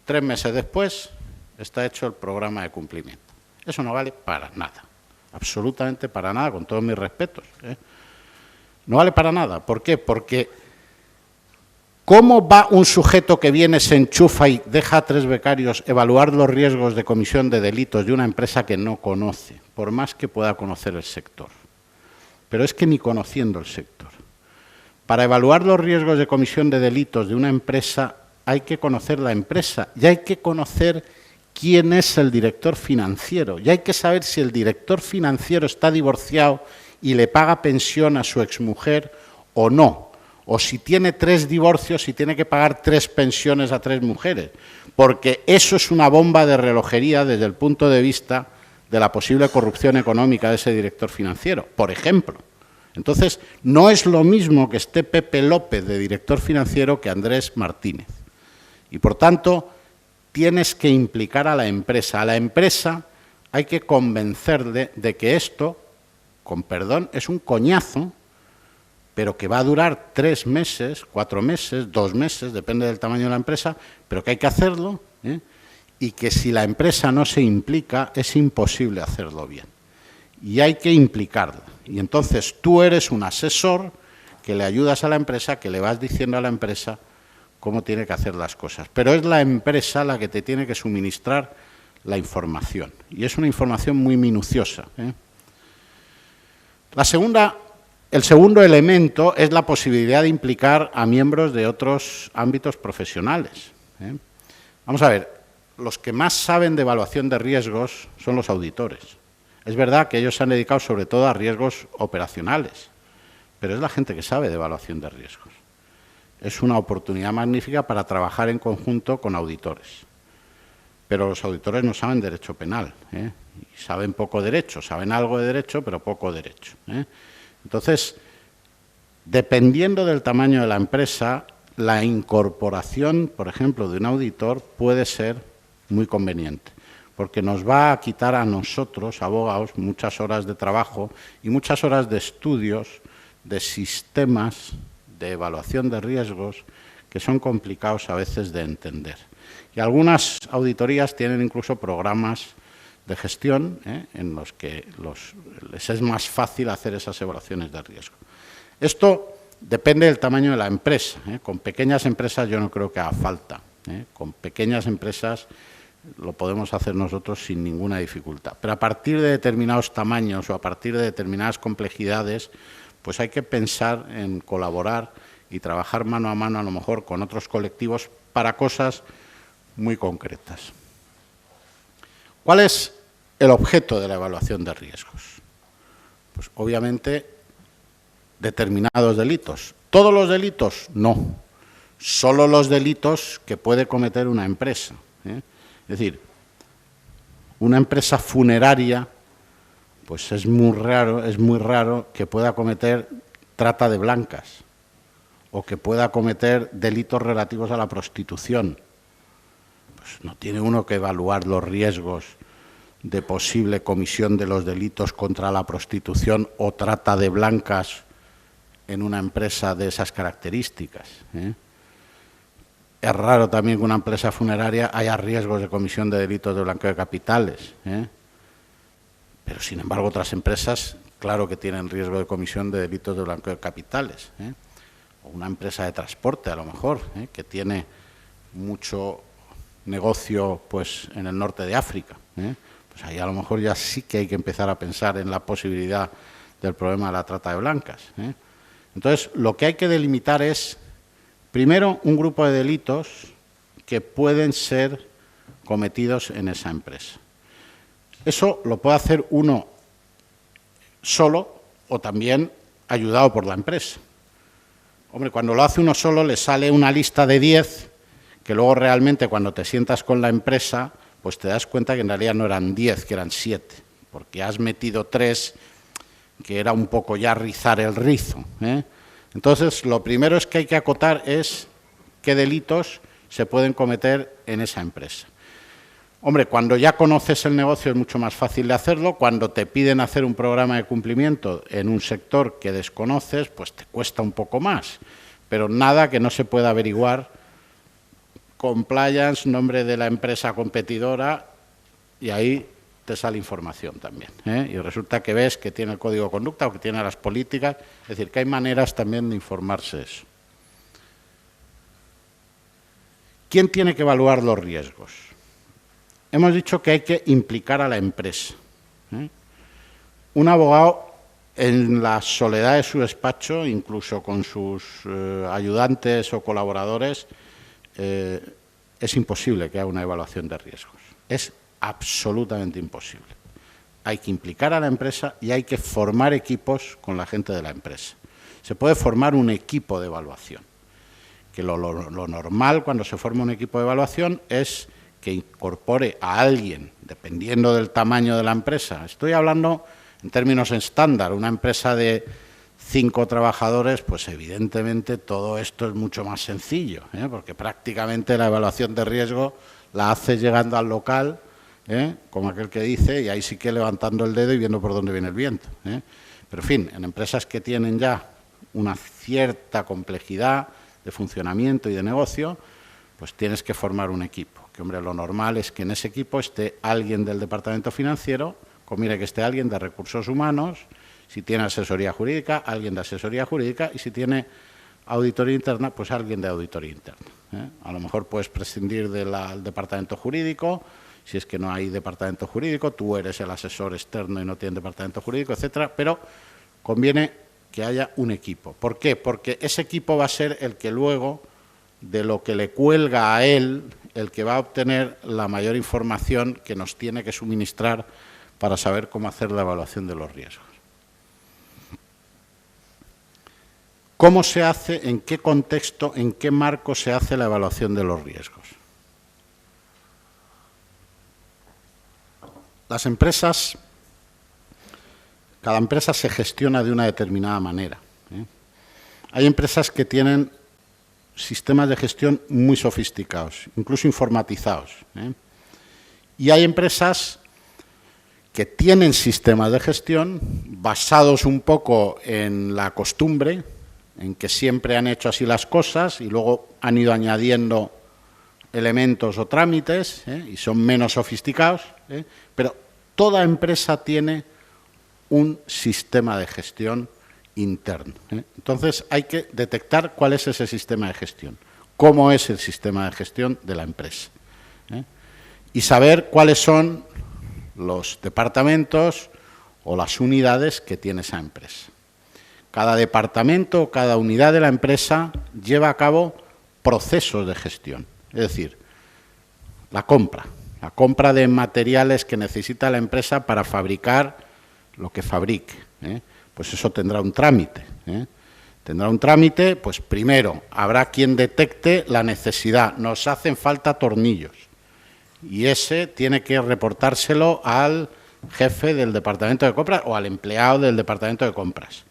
3 meses después está hecho el programa de cumplimiento. Eso no vale para nada, absolutamente para nada, con todos mis respetos. No vale para nada. ¿Por qué? Porque ¿cómo va un sujeto que viene, se enchufa y deja a 3 becarios evaluar los riesgos de comisión de delitos de una empresa que no conoce, por más que pueda conocer el sector? Pero es que ni conociendo el sector. Para evaluar los riesgos de comisión de delitos de una empresa hay que conocer la empresa y hay que conocer quién es el director financiero y hay que saber si el director financiero está divorciado y le paga pensión a su exmujer o no, o si tiene 3 divorcios y tiene que pagar 3 pensiones a 3 mujeres, porque eso es una bomba de relojería desde el punto de vista de la posible corrupción económica de ese director financiero, por ejemplo. Entonces, no es lo mismo que esté Pepe López de director financiero que Andrés Martínez. Y, por tanto, tienes que implicar a la empresa. A la empresa hay que convencerle de que esto, con perdón, es un coñazo, pero que va a durar 3 meses, 4 meses, 2 meses, depende del tamaño de la empresa, pero que hay que hacerlo, y que si la empresa no se implica, es imposible hacerlo bien. Y hay que implicarla. Y entonces tú eres un asesor que le ayudas a la empresa, que le vas diciendo a la empresa cómo tiene que hacer las cosas. Pero es la empresa la que te tiene que suministrar la información. Y es una información muy minuciosa. El segundo elemento es la posibilidad de implicar a miembros de otros ámbitos profesionales. Vamos a ver, los que más saben de evaluación de riesgos son los auditores. Es verdad que ellos se han dedicado sobre todo a riesgos operacionales, pero es la gente que sabe de evaluación de riesgos. Es una oportunidad magnífica para trabajar en conjunto con auditores. Pero los auditores no saben derecho penal, y saben poco derecho, saben algo de derecho, pero poco derecho. Entonces, dependiendo del tamaño de la empresa, la incorporación, por ejemplo, de un auditor puede ser muy conveniente. porque nos va a quitar a nosotros, abogados, muchas horas de trabajo y muchas horas de estudios de sistemas de evaluación de riesgos que son complicados a veces de entender. Y algunas auditorías tienen incluso programas de gestión en los que les es más fácil hacer esas evaluaciones de riesgo. Esto depende del tamaño de la empresa. Con pequeñas empresas yo no creo que haga falta. Con pequeñas empresas lo podemos hacer nosotros sin ninguna dificultad. Pero a partir de determinados tamaños o a partir de determinadas complejidades, pues hay que pensar en colaborar y trabajar mano a mano, a lo mejor, con otros colectivos para cosas muy concretas. ¿Cuál es el objeto de la evaluación de riesgos? Pues, obviamente, determinados delitos. ¿Todos los delitos? No. Solo los delitos que puede cometer una empresa. Es decir, una empresa funeraria, pues es muy raro que pueda cometer trata de blancas o que pueda cometer delitos relativos a la prostitución. Pues no tiene uno que evaluar los riesgos de posible comisión de los delitos contra la prostitución o trata de blancas en una empresa de esas características. Es raro también que una empresa funeraria haya riesgos de comisión de delitos de blanqueo de capitales. Pero, sin embargo, otras empresas, claro que tienen riesgo de comisión de delitos de blanqueo de capitales. O una empresa de transporte, a lo mejor, que tiene mucho negocio pues, en el norte de África. Pues ahí a lo mejor ya sí que hay que empezar a pensar en la posibilidad del problema de la trata de blancas. Entonces, lo que hay que delimitar es, primero, un grupo de delitos que pueden ser cometidos en esa empresa. Eso lo puede hacer uno solo o también ayudado por la empresa. Hombre, cuando lo hace uno solo le sale una lista de 10 que luego realmente cuando te sientas con la empresa pues te das cuenta que en realidad no eran 10, que eran 7, porque has metido 3 que era un poco ya rizar el rizo. Entonces, lo primero es que hay que acotar es qué delitos se pueden cometer en esa empresa. Hombre, cuando ya conoces el negocio es mucho más fácil de hacerlo. Cuando te piden hacer un programa de cumplimiento en un sector que desconoces, pues te cuesta un poco más. Pero nada que no se pueda averiguar. Compliance, nombre de la empresa competidora, y ahí te sale información también. Y resulta que ves que tiene el código de conducta o que tiene las políticas. Es decir, que hay maneras también de informarse eso. ¿Quién tiene que evaluar los riesgos? Hemos dicho que hay que implicar a la empresa. Un abogado, en la soledad de su despacho, incluso con sus ayudantes o colaboradores, es imposible que haga una evaluación de riesgos. Es absolutamente imposible. Hay que implicar a la empresa y hay que formar equipos con la gente de la empresa. Se puede formar un equipo de evaluación, que lo normal cuando se forma un equipo de evaluación es que incorpore a alguien, dependiendo del tamaño de la empresa. Estoy hablando en términos estándar. Una empresa de 5 trabajadores, pues evidentemente todo esto es mucho más sencillo, porque prácticamente la evaluación de riesgo la haces llegando al local, como aquel que dice, y ahí sí que levantando el dedo y viendo por dónde viene el viento. Pero, en fin, en empresas que tienen ya una cierta complejidad de funcionamiento y de negocio, pues tienes que formar un equipo. Que, hombre, lo normal es que en ese equipo esté alguien del departamento financiero, conviene que esté alguien de recursos humanos, si tiene asesoría jurídica, alguien de asesoría jurídica, y si tiene auditoría interna, pues alguien de auditoría interna. A lo mejor puedes prescindir del departamento jurídico, si es que no hay departamento jurídico, tú eres el asesor externo y no tienes departamento jurídico, etcétera, pero conviene que haya un equipo. ¿Por qué? Porque ese equipo va a ser el que luego, de lo que le cuelga a él, el que va a obtener la mayor información que nos tiene que suministrar para saber cómo hacer la evaluación de los riesgos. ¿Cómo se hace, en qué contexto, en qué marco se hace la evaluación de los riesgos? Las empresas, cada empresa se gestiona de una determinada manera. Hay empresas que tienen sistemas de gestión muy sofisticados, incluso informatizados. Y hay empresas que tienen sistemas de gestión basados un poco en la costumbre, en que siempre han hecho así las cosas y luego han ido añadiendo elementos o trámites, y son menos sofisticados, pero toda empresa tiene un sistema de gestión interno. Entonces hay que detectar cuál es ese sistema de gestión, cómo es el sistema de gestión de la empresa, y saber cuáles son los departamentos o las unidades que tiene esa empresa. Cada departamento o cada unidad de la empresa lleva a cabo procesos de gestión, es decir, la compra de materiales que necesita la empresa para fabricar lo que fabrique, pues eso tendrá un trámite. Tendrá un trámite, pues primero habrá quien detecte la necesidad, nos hacen falta tornillos, y ese tiene que reportárselo al jefe del departamento de compras o al empleado del departamento de compras.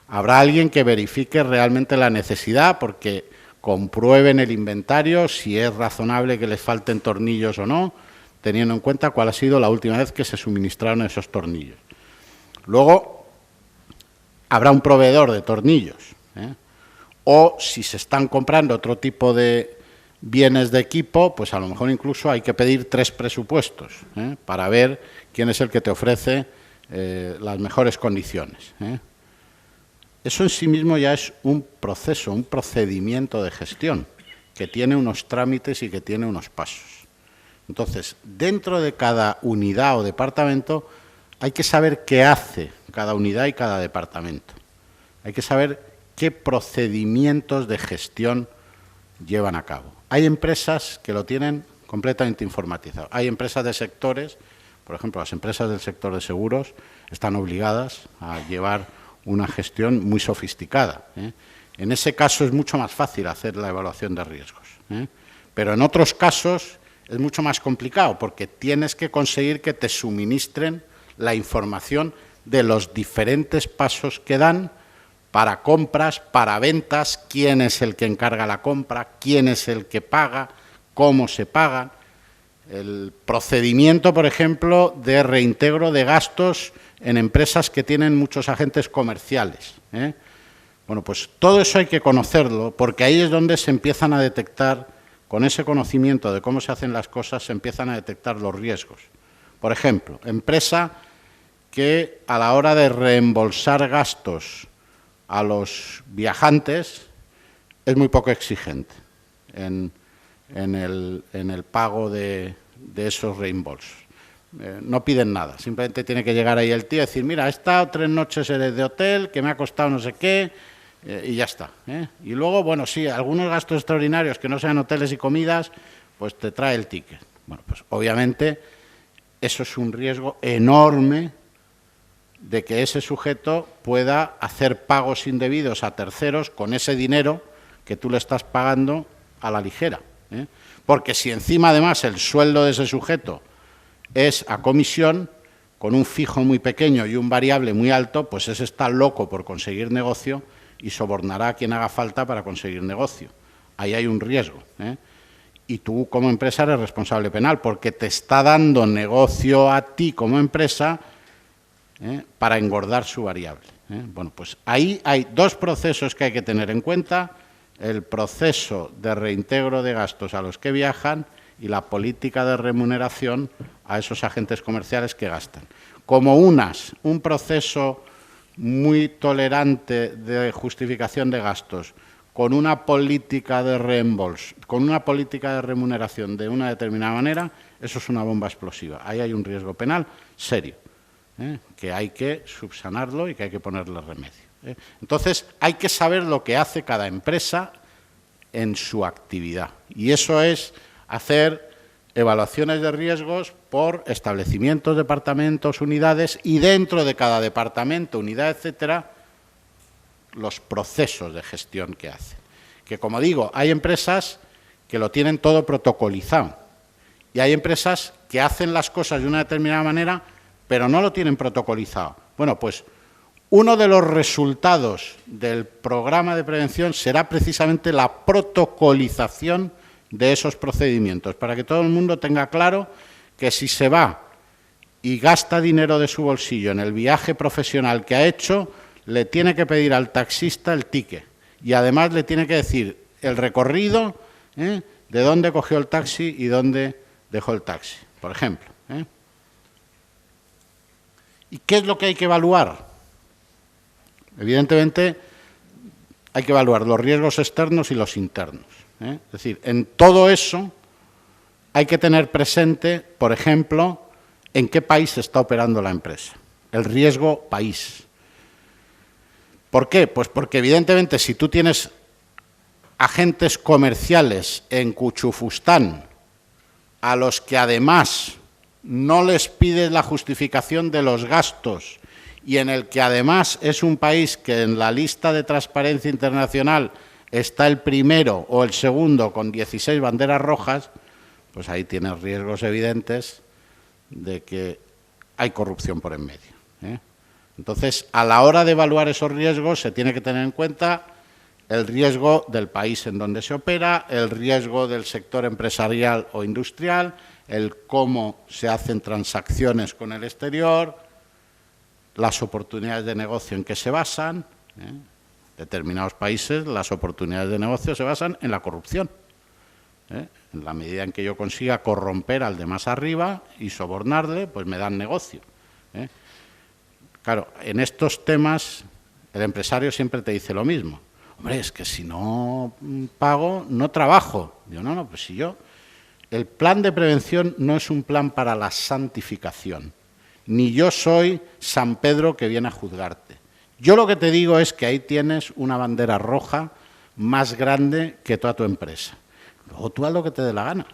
Habrá alguien que verifique realmente la necesidad porque comprueben el inventario si es razonable que les falten tornillos o no, teniendo en cuenta cuál ha sido la última vez que se suministraron esos tornillos. Luego habrá un proveedor de tornillos, o si se están comprando otro tipo de bienes de equipo, pues a lo mejor incluso hay que pedir 3 presupuestos para ver quién es el que te ofrece las mejores condiciones. Eso en sí mismo ya es un proceso, un procedimiento de gestión que tiene unos trámites y que tiene unos pasos. Entonces, dentro de cada unidad o departamento hay que saber qué hace cada unidad y cada departamento. Hay que saber qué procedimientos de gestión llevan a cabo. Hay empresas que lo tienen completamente informatizado. Hay empresas de sectores, por ejemplo, las empresas del sector de seguros están obligadas a llevar una gestión muy sofisticada. En ese caso es mucho más fácil hacer la evaluación de riesgos. Pero en otros casos es mucho más complicado porque tienes que conseguir que te suministren la información de los diferentes pasos que dan para compras, para ventas, quién es el que encarga la compra, quién es el que paga, cómo se paga. El procedimiento, por ejemplo, de reintegro de gastos en empresas que tienen muchos agentes comerciales. Bueno, pues todo eso hay que conocerlo, porque ahí es donde se empiezan a detectar, con ese conocimiento de cómo se hacen las cosas, se empiezan a detectar los riesgos. Por ejemplo, empresa que a la hora de reembolsar gastos a los viajantes es muy poco exigente en el pago de esos reembolsos. No piden nada, simplemente tiene que llegar ahí el tío y decir, mira, he estado 3 noches de hotel, que me ha costado no sé qué, y ya está. Y luego, bueno, sí, algunos gastos extraordinarios que no sean hoteles y comidas, pues te trae el ticket. Bueno, pues obviamente eso es un riesgo enorme de que ese sujeto pueda hacer pagos indebidos a terceros con ese dinero que tú le estás pagando a la ligera. Porque si encima además el sueldo de ese sujeto es a comisión, con un fijo muy pequeño y un variable muy alto, pues ese está loco por conseguir negocio y sobornará a quien haga falta para conseguir negocio. Ahí hay un riesgo. Y tú como empresa eres responsable penal porque te está dando negocio a ti como empresa para engordar su variable. Bueno, pues ahí hay 2 procesos que hay que tener en cuenta: el proceso de reintegro de gastos a los que viajan y la política de remuneración a esos agentes comerciales que gastan. Como un proceso muy tolerante de justificación de gastos, con una política de reembolso, con una política de remuneración de una determinada manera, eso es una bomba explosiva. Ahí hay un riesgo penal serio, que hay que subsanarlo y que hay que ponerle remedio. Entonces, hay que saber lo que hace cada empresa en su actividad. Y eso es hacer evaluaciones de riesgos por establecimientos, departamentos, unidades, y dentro de cada departamento, unidad, etcétera, los procesos de gestión que hace. Que, como digo, hay empresas que lo tienen todo protocolizado y hay empresas que hacen las cosas de una determinada manera, pero no lo tienen protocolizado. Bueno, pues uno de los resultados del programa de prevención será precisamente la protocolización de esos procedimientos, para que todo el mundo tenga claro que que si se va y gasta dinero de su bolsillo en el viaje profesional que ha hecho, le tiene que pedir al taxista el ticket y además le tiene que decir el recorrido, de dónde cogió el taxi y dónde dejó el taxi, por ejemplo. ¿Y qué es lo que hay que evaluar? Evidentemente, hay que evaluar los riesgos externos y los internos. Es decir, en todo eso hay que tener presente, por ejemplo, en qué país está operando la empresa. El riesgo país. ¿Por qué? Pues porque evidentemente si tú tienes agentes comerciales en Cuchufustán a los que además no les pides la justificación de los gastos y en el que además es un país que en la lista de Transparencia Internacional está el primero o el segundo con 16 banderas rojas, pues ahí tienes riesgos evidentes de que hay corrupción por en medio. Entonces, a la hora de evaluar esos riesgos se tiene que tener en cuenta el riesgo del país en donde se opera, el riesgo del sector empresarial o industrial, el cómo se hacen transacciones con el exterior, las oportunidades de negocio en que se basan. Determinados países, las oportunidades de negocio se basan en la corrupción. En la medida en que yo consiga corromper al de más arriba y sobornarle, pues me dan negocio. Claro, en estos temas el empresario siempre te dice lo mismo. Hombre, es que si no pago, no trabajo. Digo, no, pues si yo... El plan de prevención no es un plan para la santificación. Ni yo soy San Pedro que viene a juzgarte. Yo lo que te digo es que ahí tienes una bandera roja más grande que toda tu empresa. Luego tú haz lo que te dé la gana.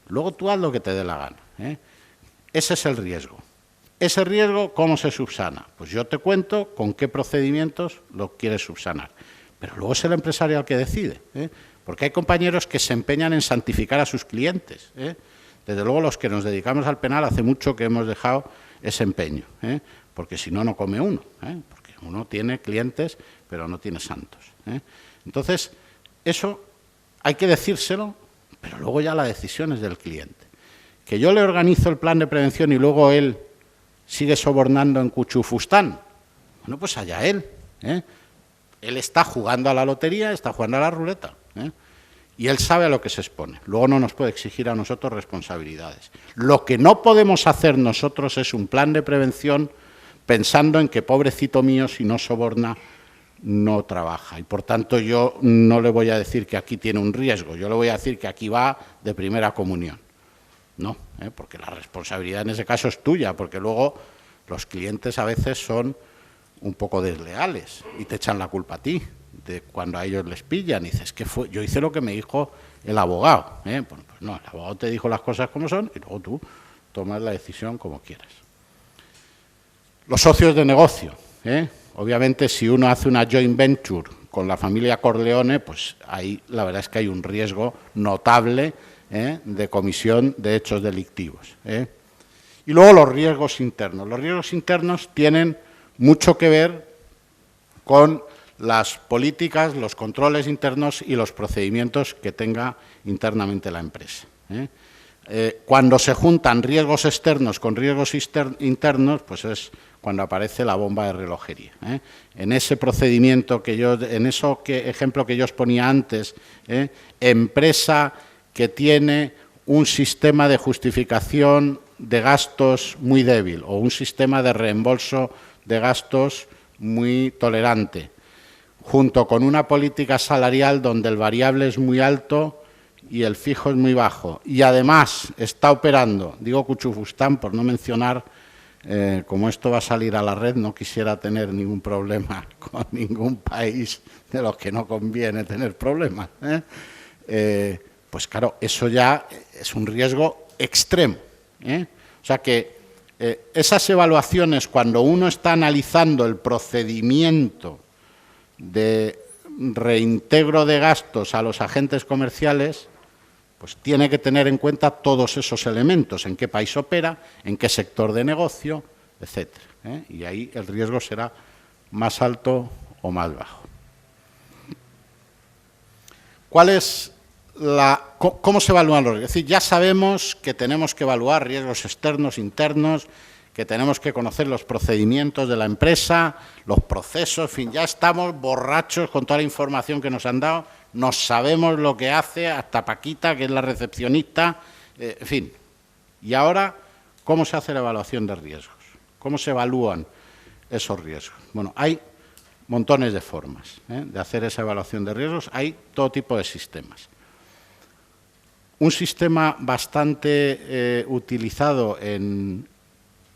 Luego tú haz lo que te dé la gana. Ese es el riesgo. Ese riesgo, ¿cómo se subsana? Pues yo te cuento con qué procedimientos lo quieres subsanar. Pero luego es el empresario el que decide. Porque hay compañeros que se empeñan en santificar a sus clientes. Desde luego los que nos dedicamos al penal hace mucho que hemos dejado ese empeño. Porque si no, no come uno. Porque uno tiene clientes, pero no tiene santos. Entonces, eso hay que decírselo, pero luego ya la decisión es del cliente. Que yo le organizo el plan de prevención y luego él sigue sobornando en Cuchufustán. Bueno, pues allá él. Él está jugando a la lotería, está jugando a la ruleta. Y él sabe a lo que se expone. Luego no nos puede exigir a nosotros responsabilidades. Lo que no podemos hacer nosotros es un plan de prevención pensando en que pobrecito mío si no soborna no trabaja. Y por tanto yo no le voy a decir que aquí tiene un riesgo, yo le voy a decir que aquí va de primera comunión. No, porque la responsabilidad en ese caso es tuya, porque luego los clientes a veces son un poco desleales y te echan la culpa a ti de cuando a ellos les pillan y dices, yo hice lo que me dijo el abogado. Bueno, pues no, el abogado te dijo las cosas como son y luego tú tomas la decisión como quieras. Los socios de negocio. Obviamente, si uno hace una joint venture con la familia Corleone, pues ahí la verdad es que hay un riesgo notable de comisión de hechos delictivos. Y luego los riesgos internos. Los riesgos internos tienen mucho que ver con las políticas, los controles internos y los procedimientos que tenga internamente la empresa. Cuando se juntan riesgos externos con riesgos internos, pues es cuando aparece la bomba de relojería. En ese procedimiento en eso ejemplo que yo os ponía antes, empresa que tiene un sistema de justificación de gastos muy débil o un sistema de reembolso de gastos muy tolerante, junto con una política salarial donde el variable es muy alto y el fijo es muy bajo. Y además está operando, digo Cuchufustán por no mencionar, como esto va a salir a la red, no quisiera tener ningún problema con ningún país de los que no conviene tener problemas. Pues claro, eso ya es un riesgo extremo. O sea que esas evaluaciones, cuando uno está analizando el procedimiento de reintegro de gastos a los agentes comerciales, pues tiene que tener en cuenta todos esos elementos, en qué país opera, en qué sector de negocio, etcétera. Y ahí el riesgo será más alto o más bajo. ¿Cuál es ¿cómo se evalúan los riesgos? Es decir, ya sabemos que tenemos que evaluar riesgos externos, internos, que tenemos que conocer los procedimientos de la empresa, los procesos, en fin, ya estamos borrachos con toda la información que nos han dado, nos sabemos lo que hace, hasta Paquita, que es la recepcionista, en fin. Y ahora, ¿cómo se hace la evaluación de riesgos? ¿Cómo se evalúan esos riesgos? Bueno, hay montones de formas de hacer esa evaluación de riesgos, hay todo tipo de sistemas. Un sistema bastante utilizado en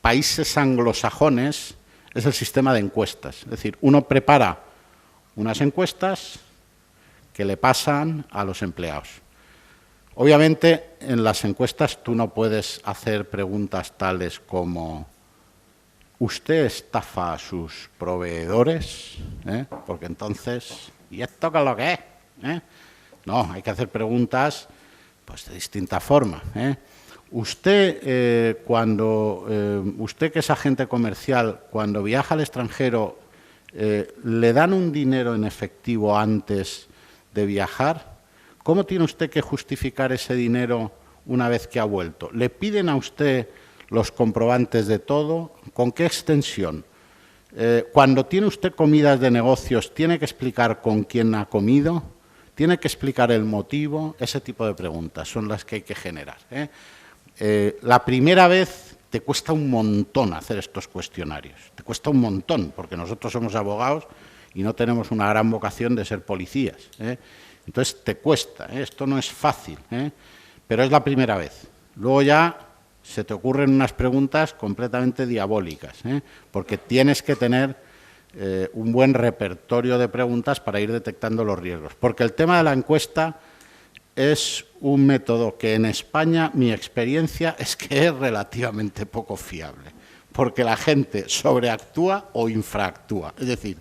países anglosajones es el sistema de encuestas. Es decir, uno prepara unas encuestas que le pasan a los empleados. Obviamente, en las encuestas tú no puedes hacer preguntas tales como ¿usted estafa a sus proveedores? Porque entonces, ¿y esto qué es lo que es? No, hay que hacer preguntas pues de distinta forma. Usted, usted que es agente comercial, cuando viaja al extranjero, ¿le dan un dinero en efectivo antes de viajar? ¿Cómo tiene usted que justificar ese dinero una vez que ha vuelto? ¿Le piden a usted los comprobantes de todo? ¿Con qué extensión? Cuando tiene usted comidas de negocios, ¿tiene que explicar con quién ha comido? ¿Tiene que explicar el motivo? Ese tipo de preguntas son las que hay que generar. La primera vez te cuesta un montón hacer estos cuestionarios. Te cuesta un montón, porque nosotros somos abogados y no tenemos una gran vocación de ser policías. Entonces te cuesta, esto no es fácil, pero es la primera vez. Luego ya se te ocurren unas preguntas completamente diabólicas, porque tienes que tener un buen repertorio de preguntas para ir detectando los riesgos. Porque el tema de la encuesta es un método que en España mi experiencia es que es relativamente poco fiable, porque la gente sobreactúa o infraactúa. Es decir,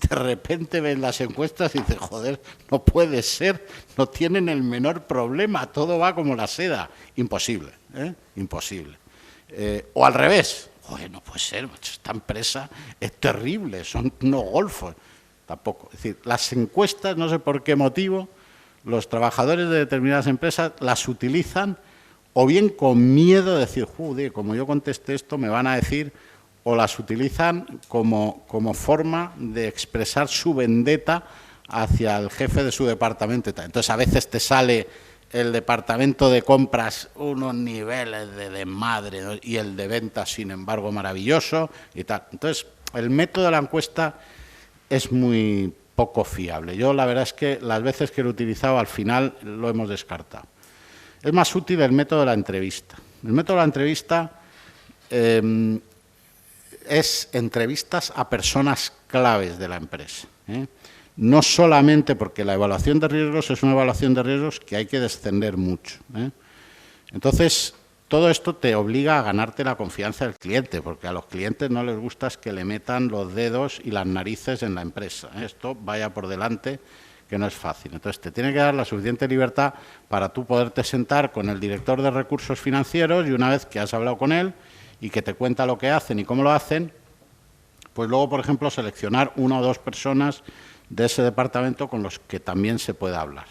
de repente ven las encuestas y dicen, joder, no puede ser, no tienen el menor problema, todo va como la seda. Imposible, imposible. O al revés, joder, no puede ser, macho, esta empresa es terrible, son unos golfos. Tampoco. Es decir, las encuestas, no sé por qué motivo, los trabajadores de determinadas empresas las utilizan o bien con miedo de decir, joder, como yo conteste esto me van a decir, o las utilizan como forma de expresar su vendetta hacia el jefe de su departamento. Entonces, a veces te sale el departamento de compras unos niveles de desmadre, ¿no? Y el de ventas, sin embargo, maravilloso y tal. Entonces, el método de la encuesta es muy poco fiable. Yo la verdad es que las veces que lo he utilizado al final lo hemos descartado. Es más útil el método de la entrevista. El método de la entrevista es entrevistas a personas claves de la empresa. No solamente porque la evaluación de riesgos es una evaluación de riesgos que hay que descender mucho. Entonces, todo esto te obliga a ganarte la confianza del cliente, porque a los clientes no les gusta que le metan los dedos y las narices en la empresa. Esto vaya por delante, que no es fácil. Entonces, te tiene que dar la suficiente libertad para tú poderte sentar con el director de recursos financieros y una vez que has hablado con él y que te cuenta lo que hacen y cómo lo hacen, pues luego, por ejemplo, seleccionar una o dos personas de ese departamento con los que también se pueda hablar.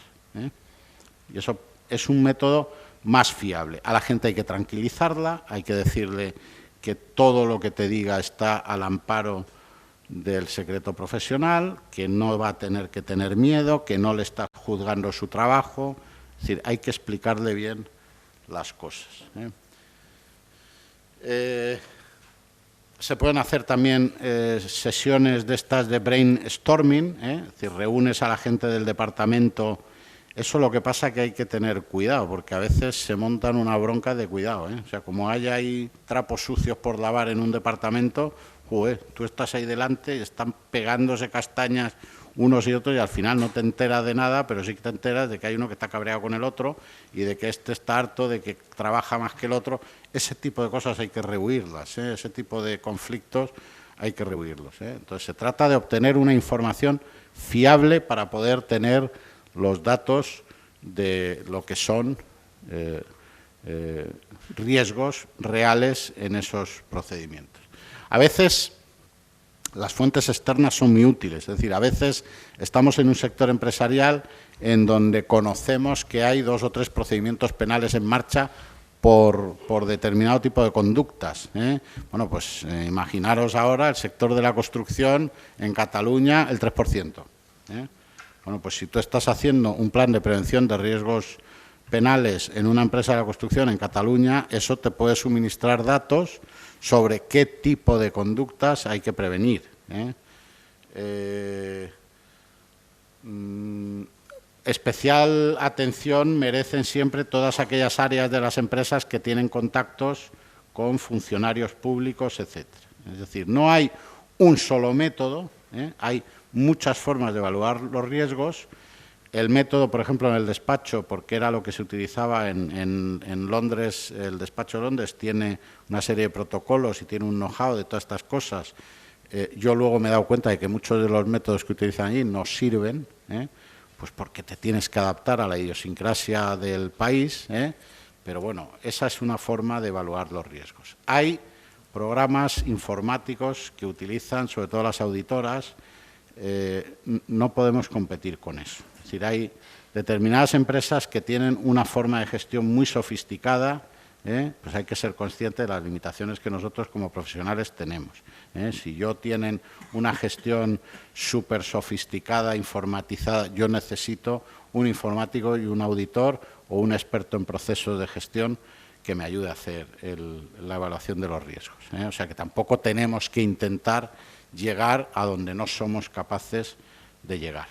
Y eso es un método más fiable. A la gente hay que tranquilizarla, hay que decirle que todo lo que te diga está al amparo del secreto profesional, que no va a tener que tener miedo, que no le está juzgando su trabajo. Es decir, hay que explicarle bien las cosas. Se pueden hacer también sesiones de estas de brainstorming, es decir, reúnes a la gente del departamento. Eso lo que pasa es que hay que tener cuidado, porque a veces se montan una bronca de cuidado. O sea, como haya ahí trapos sucios por lavar en un departamento, tú estás ahí delante y están pegándose castañas unos y otros y al final no te enteras de nada, pero sí que te enteras de que hay uno que está cabreado con el otro y de que este está harto, de que trabaja más que el otro. Ese tipo de cosas hay que rehuirlas, ese tipo de conflictos hay que rehuirlos. Entonces, se trata de obtener una información fiable para poder tener los datos de lo que son riesgos reales en esos procedimientos. A veces las fuentes externas son muy útiles. Es decir, a veces estamos en un sector empresarial en donde conocemos que hay 2 o 3 procedimientos penales en marcha por determinado tipo de conductas. Bueno, pues imaginaros ahora el sector de la construcción en Cataluña, el 3%. Bueno, pues si tú estás haciendo un plan de prevención de riesgos penales en una empresa de la construcción en Cataluña, eso te puede suministrar datos sobre qué tipo de conductas hay que prevenir. Especial atención merecen siempre todas aquellas áreas de las empresas que tienen contactos con funcionarios públicos, etcétera. Es decir, no hay un solo método, hay muchas formas de evaluar los riesgos. El método, por ejemplo, en el despacho, porque era lo que se utilizaba en Londres, el despacho de Londres tiene una serie de protocolos y tiene un know-how de todas estas cosas. Yo luego me he dado cuenta de que muchos de los métodos que utilizan allí no sirven, pues porque te tienes que adaptar a la idiosincrasia del país, pero bueno, esa es una forma de evaluar los riesgos. Hay programas informáticos que utilizan, sobre todo las auditoras, no podemos competir con eso. Es decir, hay determinadas empresas que tienen una forma de gestión muy sofisticada, pues hay que ser consciente de las limitaciones que nosotros como profesionales tenemos. Si yo tienen una gestión súper sofisticada, informatizada, yo necesito un informático y un auditor o un experto en procesos de gestión que me ayude a hacer la evaluación de los riesgos. O sea que tampoco tenemos que intentar llegar a donde no somos capaces de llegar.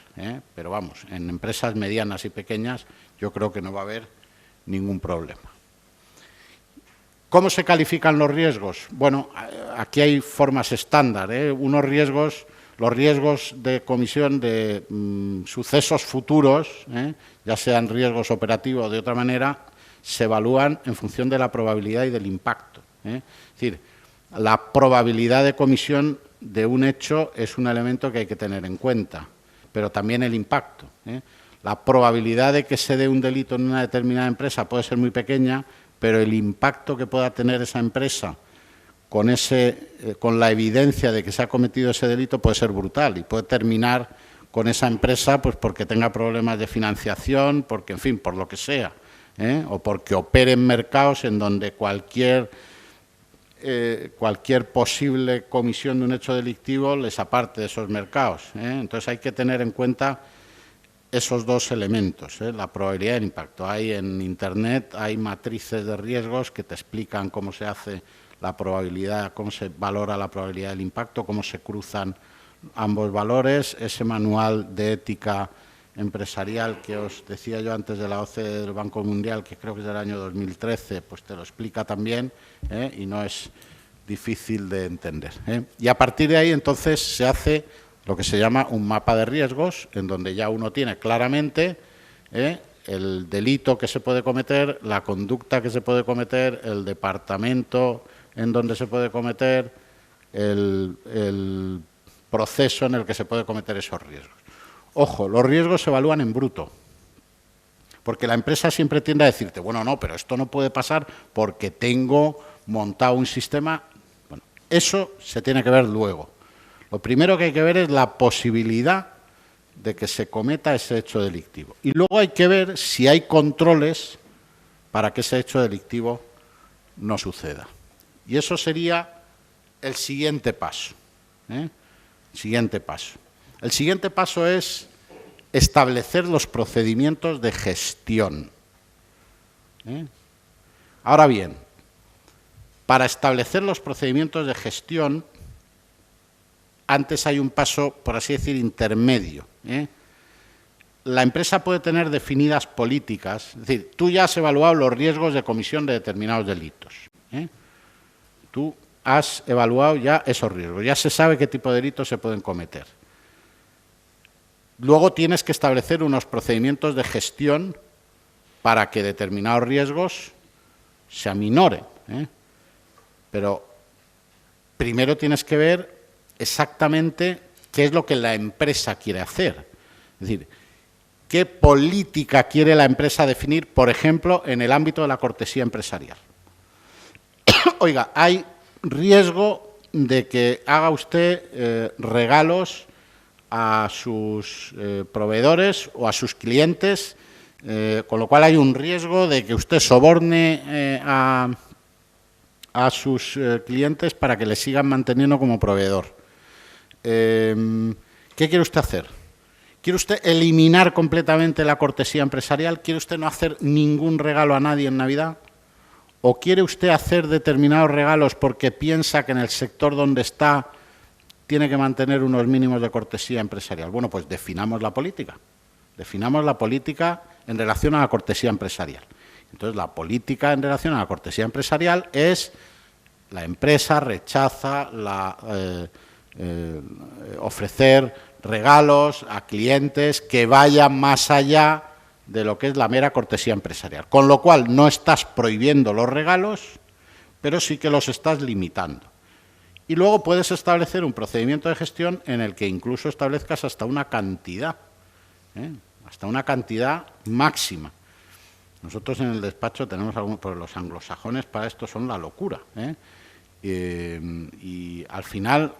Pero vamos, en empresas medianas y pequeñas yo creo que no va a haber ningún problema. ¿Cómo se califican los riesgos? Bueno, aquí hay formas estándar. Unos riesgos, los riesgos de comisión de sucesos futuros, ya sean riesgos operativos o de otra manera, se evalúan en función de la probabilidad y del impacto. Es decir, la probabilidad de comisión de un hecho es un elemento que hay que tener en cuenta, pero también el impacto. La probabilidad de que se dé un delito en una determinada empresa puede ser muy pequeña, pero el impacto que pueda tener esa empresa con la evidencia de que se ha cometido ese delito puede ser brutal y puede terminar con esa empresa pues porque tenga problemas de financiación, porque, en fin, por lo que sea, o porque opere en mercados en donde cualquier posible comisión de un hecho delictivo les aparte de esos mercados. Entonces hay que tener en cuenta esos 2 elementos, la probabilidad y el impacto. Hay en Internet, hay matrices de riesgos que te explican cómo se hace la probabilidad, cómo se valora la probabilidad del impacto, cómo se cruzan ambos valores. Ese manual de ética empresarial que os decía yo antes de la OCDE del Banco Mundial, que creo que es del año 2013, pues te lo explica también, y no es difícil de entender. Y a partir de ahí entonces se hace lo que se llama un mapa de riesgos, en donde ya uno tiene claramente el delito que se puede cometer, la conducta que se puede cometer, el departamento en donde se puede cometer, el proceso en el que se puede cometer esos riesgos. Ojo, los riesgos se evalúan en bruto, porque la empresa siempre tiende a decirte, bueno, no, pero esto no puede pasar porque tengo montado un sistema. Bueno, eso se tiene que ver luego. Lo primero que hay que ver es la posibilidad de que se cometa ese hecho delictivo. Y luego hay que ver si hay controles para que ese hecho delictivo no suceda. Y eso sería el siguiente paso. El siguiente paso es establecer los procedimientos de gestión. Ahora bien, para establecer los procedimientos de gestión, antes hay un paso, por así decir, intermedio. La empresa puede tener definidas políticas, es decir, tú ya has evaluado los riesgos de comisión de determinados delitos. Tú has evaluado ya esos riesgos, ya se sabe qué tipo de delitos se pueden cometer. Luego tienes que establecer unos procedimientos de gestión para que determinados riesgos se aminoren. Pero primero tienes que ver exactamente qué es lo que la empresa quiere hacer. Es decir, qué política quiere la empresa definir, por ejemplo, en el ámbito de la cortesía empresarial. Oiga, hay riesgo de que haga usted regalos a sus proveedores o a sus clientes, con lo cual hay un riesgo de que usted soborne a sus clientes para que le sigan manteniendo como proveedor. ¿Qué quiere usted hacer? ¿Quiere usted eliminar completamente la cortesía empresarial? ¿Quiere usted no hacer ningún regalo a nadie en Navidad? ¿O quiere usted hacer determinados regalos porque piensa que en el sector donde está tiene que mantener unos mínimos de cortesía empresarial? Bueno, pues definamos la política. Definamos la política en relación a la cortesía empresarial. Entonces, la política en relación a la cortesía empresarial es: la empresa rechaza ofrecer regalos a clientes que vayan más allá de lo que es la mera cortesía empresarial. Con lo cual, no estás prohibiendo los regalos, pero sí que los estás limitando. Y luego puedes establecer un procedimiento de gestión en el que incluso establezcas hasta una cantidad, hasta una cantidad máxima. Nosotros en el despacho tenemos algunos, pero los anglosajones para esto son la locura, y al final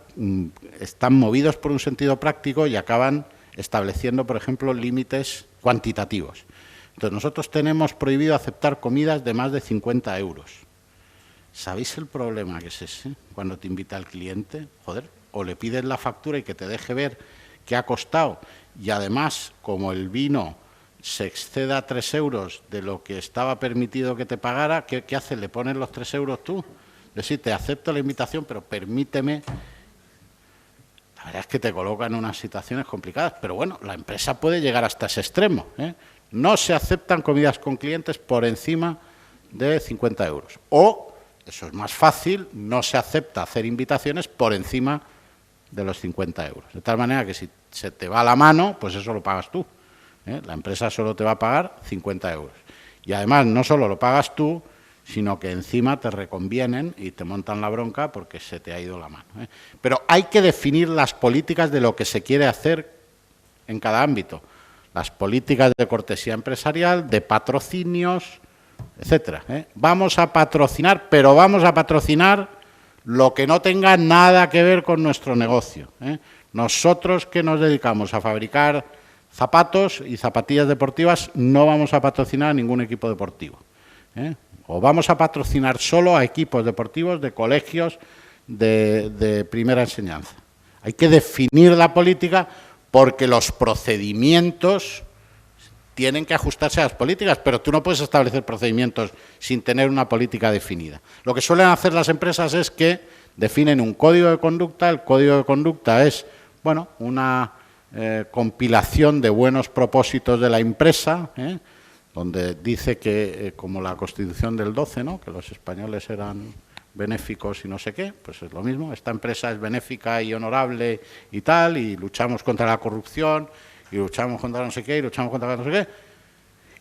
están movidos por un sentido práctico y acaban estableciendo, por ejemplo, límites cuantitativos. Entonces, nosotros tenemos prohibido aceptar comidas de más de 50 euros. ¿Sabéis el problema que es ese? Cuando te invita el cliente, joder, o le pides la factura y que te deje ver qué ha costado, y además, como el vino se exceda 3 euros de lo que estaba permitido que te pagara, ¿qué haces? ¿Le pones los 3 euros tú? Es decir, te acepto la invitación, pero permíteme. La verdad es que te coloca en unas situaciones complicadas, pero bueno, la empresa puede llegar hasta ese extremo, No se aceptan comidas con clientes por encima de 50 euros. O, eso es más fácil, no se acepta hacer invitaciones por encima de los 50 euros. De tal manera que si se te va la mano, pues eso lo pagas tú. La empresa solo te va a pagar 50 euros. Y además, no solo lo pagas tú, sino que encima te reconvienen y te montan la bronca porque se te ha ido la mano. Pero hay que definir las políticas de lo que se quiere hacer en cada ámbito. Las políticas de cortesía empresarial, de patrocinios, etcétera. Vamos a patrocinar, pero vamos a patrocinar lo que no tenga nada que ver con nuestro negocio. Nosotros que nos dedicamos a fabricar zapatos y zapatillas deportivas, no vamos a patrocinar a ningún equipo deportivo. O vamos a patrocinar solo a equipos deportivos de colegios de primera enseñanza. Hay que definir la política porque los procedimientos tienen que ajustarse a las políticas, pero tú no puedes establecer procedimientos sin tener una política definida. Lo que suelen hacer las empresas es que definen un código de conducta. El código de conducta es, bueno, una compilación de buenos propósitos de la empresa, donde dice que, como la Constitución del 12, ¿no?, que los españoles eran benéficos y no sé qué, pues es lo mismo. Esta empresa es benéfica y honorable y tal, y luchamos contra la corrupción, y luchamos contra no sé qué, y luchamos contra no sé qué.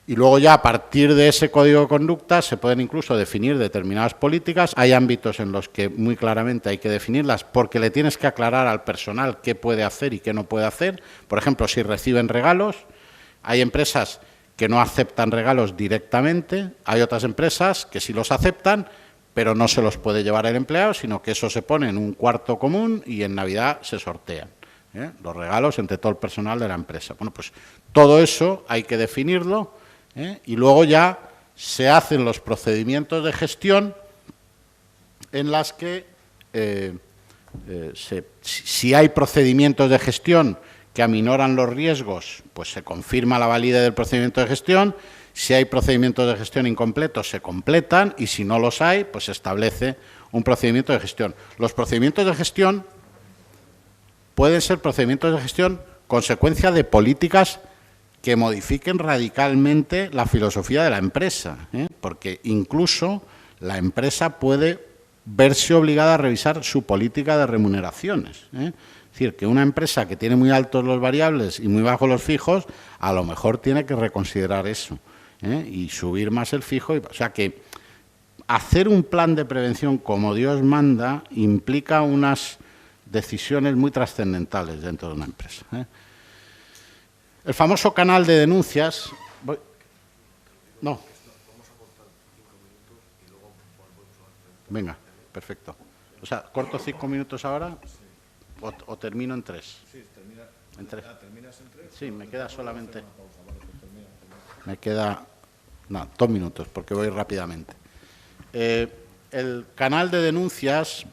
Y luego ya a partir de ese código de conducta se pueden incluso definir determinadas políticas. Hay ámbitos en los que muy claramente hay que definirlas porque le tienes que aclarar al personal qué puede hacer y qué no puede hacer. Por ejemplo, si reciben regalos, hay empresas que no aceptan regalos directamente, hay otras empresas que sí los aceptan, pero no se los puede llevar el empleado, sino que eso se pone en un cuarto común y en Navidad se sortean los regalos entre todo el personal de la empresa. Bueno, pues todo eso hay que definirlo, y luego ya se hacen los procedimientos de gestión en las que, si hay procedimientos de gestión que aminoran los riesgos, pues se confirma la validez del procedimiento de gestión. Si hay procedimientos de gestión incompletos, se completan, y si no los hay, pues se establece un procedimiento de gestión. Los procedimientos de gestión pueden ser procedimientos de gestión consecuencia de políticas que modifiquen radicalmente la filosofía de la empresa, porque incluso la empresa puede verse obligada a revisar su política de remuneraciones. Es decir, que una empresa que tiene muy altos los variables y muy bajos los fijos, a lo mejor tiene que reconsiderar eso, y subir más el fijo. O sea que hacer un plan de prevención como Dios manda implica unas decisiones muy trascendentales dentro de una empresa. El famoso canal de denuncias... No. Venga, perfecto. O sea, ¿corto 5 minutos ahora o termino en 3?
Sí,
¿En 3?
¿terminas en 3?
Sí, me queda solamente... Me queda... No, 2 minutos, porque voy rápidamente. El canal de denuncias...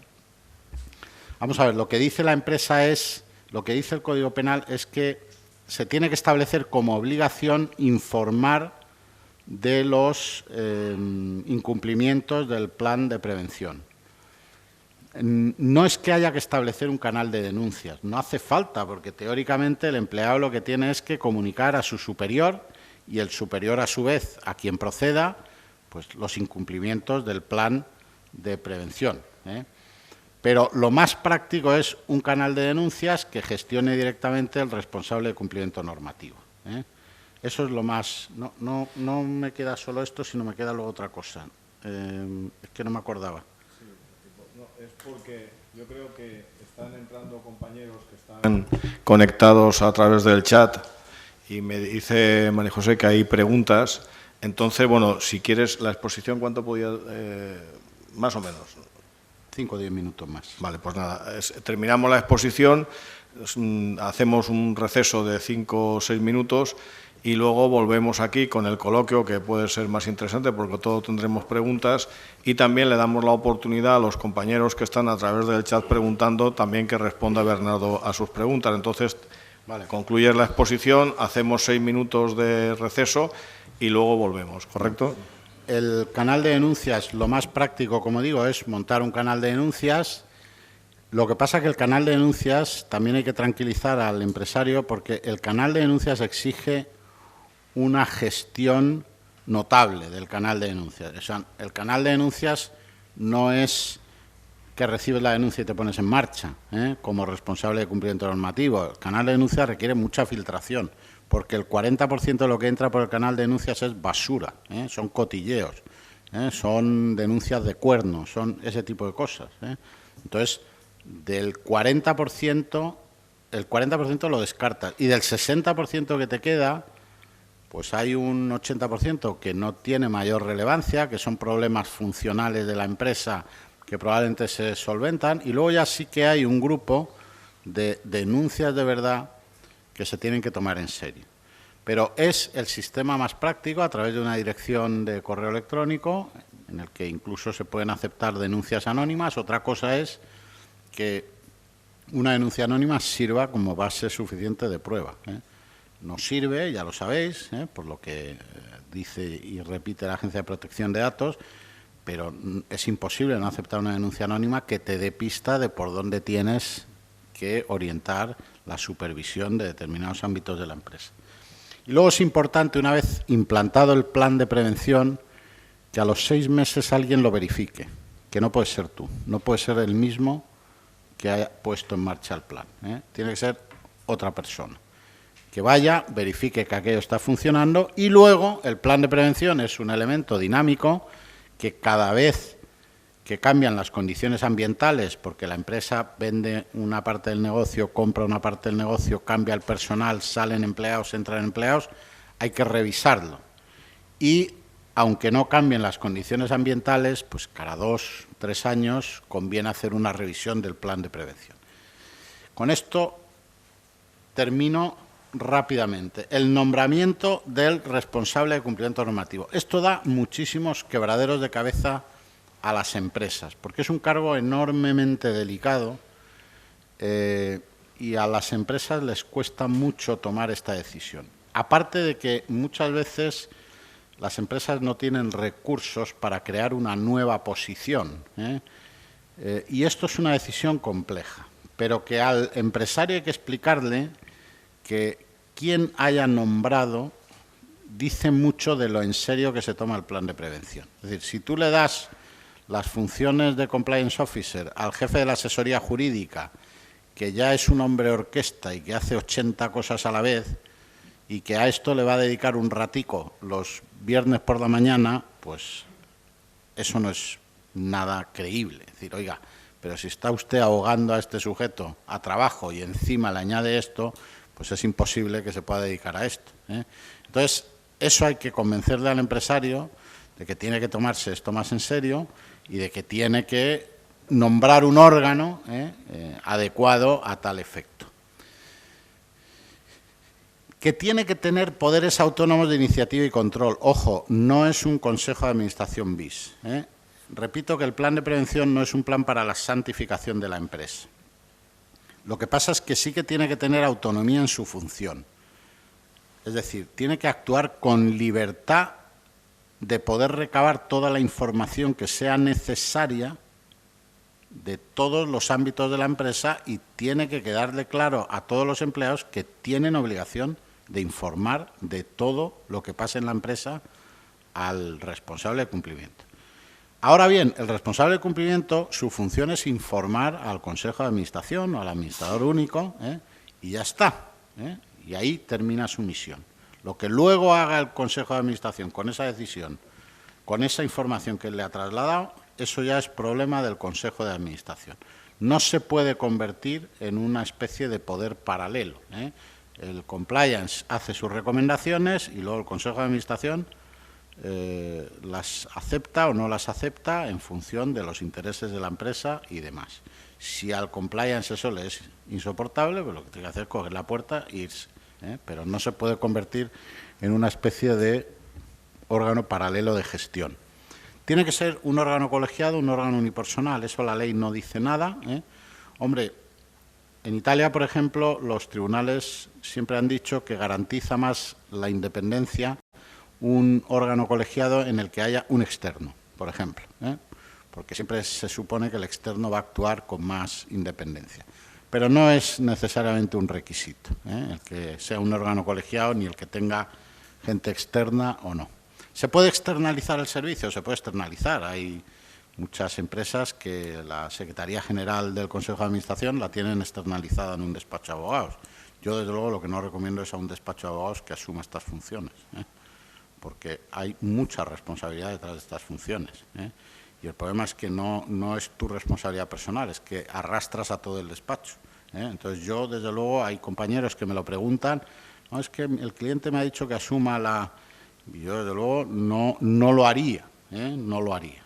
Vamos a ver, lo que dice la empresa es... Lo que dice el Código Penal es que se tiene que establecer como obligación informar de los incumplimientos del plan de prevención. No es que haya que establecer un canal de denuncias, no hace falta, porque teóricamente el empleado lo que tiene es que comunicar a su superior y el superior a su vez a quien proceda pues los incumplimientos del plan de prevención, ¿eh? Pero lo más práctico es un canal de denuncias que gestione directamente el responsable de cumplimiento normativo, ¿eh? Eso es lo más... No me queda solo esto, sino me queda luego otra cosa. Es que no me acordaba.
No, es porque yo creo que están entrando compañeros que están conectados a través del chat y me dice María José que hay preguntas. Entonces, bueno, si quieres la exposición, ¿cuánto podía...? Más o menos.
5 o 10 minutos más.
Vale, pues nada, terminamos la exposición, hacemos un receso de 5 o 6 minutos y luego volvemos aquí con el coloquio, que puede ser más interesante porque todos tendremos preguntas, y también le damos la oportunidad a los compañeros que están a través del chat preguntando también que responda Bernardo a sus preguntas. Entonces, vale, concluyes la exposición, hacemos 6 minutos de receso y luego volvemos, ¿correcto?
El canal de denuncias, lo más práctico, como digo, es montar un canal de denuncias. Lo que pasa es que el canal de denuncias también hay que tranquilizar al empresario, porque el canal de denuncias exige una gestión notable del canal de denuncias. O sea, el canal de denuncias no es que recibes la denuncia y te pones en marcha, como responsable de cumplimiento normativo. El canal de denuncias requiere mucha filtración, porque el 40% de lo que entra por el canal de denuncias es basura, son cotilleos, son denuncias de cuernos, son ese tipo de cosas. Entonces, del 40%, el 40% lo descartas, y del 60% que te queda, pues hay un 80% que no tiene mayor relevancia, que son problemas funcionales de la empresa que probablemente se solventan, y luego ya sí que hay un grupo de denuncias de verdad que se tienen que tomar en serio. Pero es el sistema más práctico a través de una dirección de correo electrónico en el que incluso se pueden aceptar denuncias anónimas. Otra cosa es que una denuncia anónima sirva como base suficiente de prueba, No sirve, ya lo sabéis, por lo que dice y repite la Agencia de Protección de Datos, pero es imposible no aceptar una denuncia anónima que te dé pista de por dónde tienes que orientar la supervisión de determinados ámbitos de la empresa. Y luego es importante, una vez implantado el plan de prevención, que a los 6 meses alguien lo verifique, que no puedes ser tú, no puedes ser el mismo que haya puesto en marcha el plan, Tiene que ser otra persona, que vaya, verifique que aquello está funcionando, y luego el plan de prevención es un elemento dinámico que cada vez que cambian las condiciones ambientales, porque la empresa vende una parte del negocio, compra una parte del negocio, cambia el personal, salen empleados, entran empleados, hay que revisarlo. Y aunque no cambien las condiciones ambientales, pues cada 2 o 3 años conviene hacer una revisión del plan de prevención. Con esto termino rápidamente. El nombramiento del responsable de cumplimiento normativo. Esto da muchísimos quebraderos de cabeza a las empresas, porque es un cargo enormemente delicado y a las empresas les cuesta mucho tomar esta decisión. Aparte de que muchas veces las empresas no tienen recursos para crear una nueva posición, y esto es una decisión compleja, pero que al empresario hay que explicarle que quien haya nombrado dice mucho de lo en serio que se toma el plan de prevención. Es decir, si tú le das las funciones de compliance officer al jefe de la asesoría jurídica, que ya es un hombre orquesta y que hace 80 cosas a la vez, y que a esto le va a dedicar un ratico los viernes por la mañana, pues eso no es nada creíble. Es decir, oiga, pero si está usted ahogando a este sujeto a trabajo y encima le añade esto, pues es imposible que se pueda dedicar a esto, Entonces, eso hay que convencerle al empresario de que tiene que tomarse esto más en serio y de que tiene que nombrar un órgano adecuado a tal efecto. Que tiene que tener poderes autónomos de iniciativa y control. Ojo, no es un consejo de administración bis. Repito que el plan de prevención no es un plan para la santificación de la empresa. Lo que pasa es que sí que tiene que tener autonomía en su función. Es decir, tiene que actuar con libertad de poder recabar toda la información que sea necesaria de todos los ámbitos de la empresa y tiene que quedarle claro a todos los empleados que tienen obligación de informar de todo lo que pasa en la empresa al responsable de cumplimiento. Ahora bien, el responsable de cumplimiento, su función es informar al Consejo de Administración o al administrador único, y ya está, y ahí termina su misión. Lo que luego haga el Consejo de Administración con esa decisión, con esa información que le ha trasladado, eso ya es problema del Consejo de Administración. No se puede convertir en una especie de poder paralelo. El compliance hace sus recomendaciones y luego el Consejo de Administración las acepta o no las acepta en función de los intereses de la empresa y demás. Si al compliance eso le es insoportable, pues lo que tiene que hacer es coger la puerta e irse. Pero no se puede convertir en una especie de órgano paralelo de gestión. Tiene que ser un órgano colegiado, un órgano unipersonal, eso la ley no dice nada. Hombre, en Italia, por ejemplo, los tribunales siempre han dicho que garantiza más la independencia un órgano colegiado en el que haya un externo, por ejemplo, porque siempre se supone que el externo va a actuar con más independencia. Pero no es necesariamente un requisito, el que sea un órgano colegiado ni el que tenga gente externa o no. ¿Se puede externalizar el servicio? Se puede externalizar. Hay muchas empresas que la Secretaría General del Consejo de Administración la tienen externalizada en un despacho de abogados. Yo, desde luego, lo que no recomiendo es a un despacho de abogados que asuma estas funciones, porque hay mucha responsabilidad detrás de estas funciones. Y el problema es que no es tu responsabilidad personal, es que arrastras a todo el despacho. Entonces, yo, desde luego, hay compañeros que me lo preguntan, no, es que el cliente me ha dicho que asuma la... Y yo, desde luego, no lo haría, no lo haría.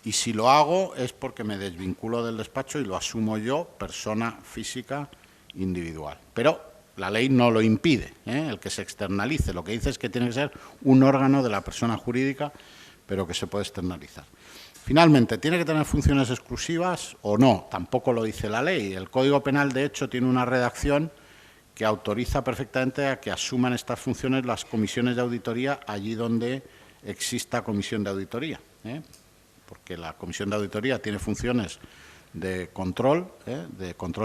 Y si lo hago es porque me desvinculo del despacho y lo asumo yo, persona física individual. Pero la ley no lo impide, el que se externalice. Lo que dice es que tiene que ser un órgano de la persona jurídica, pero que se puede externalizar. Finalmente, ¿tiene que tener funciones exclusivas o no? Tampoco lo dice la ley. El Código Penal, de hecho, tiene una redacción que autoriza perfectamente a que asuman estas funciones las comisiones de auditoría allí donde exista comisión de auditoría, porque la comisión de auditoría tiene funciones de control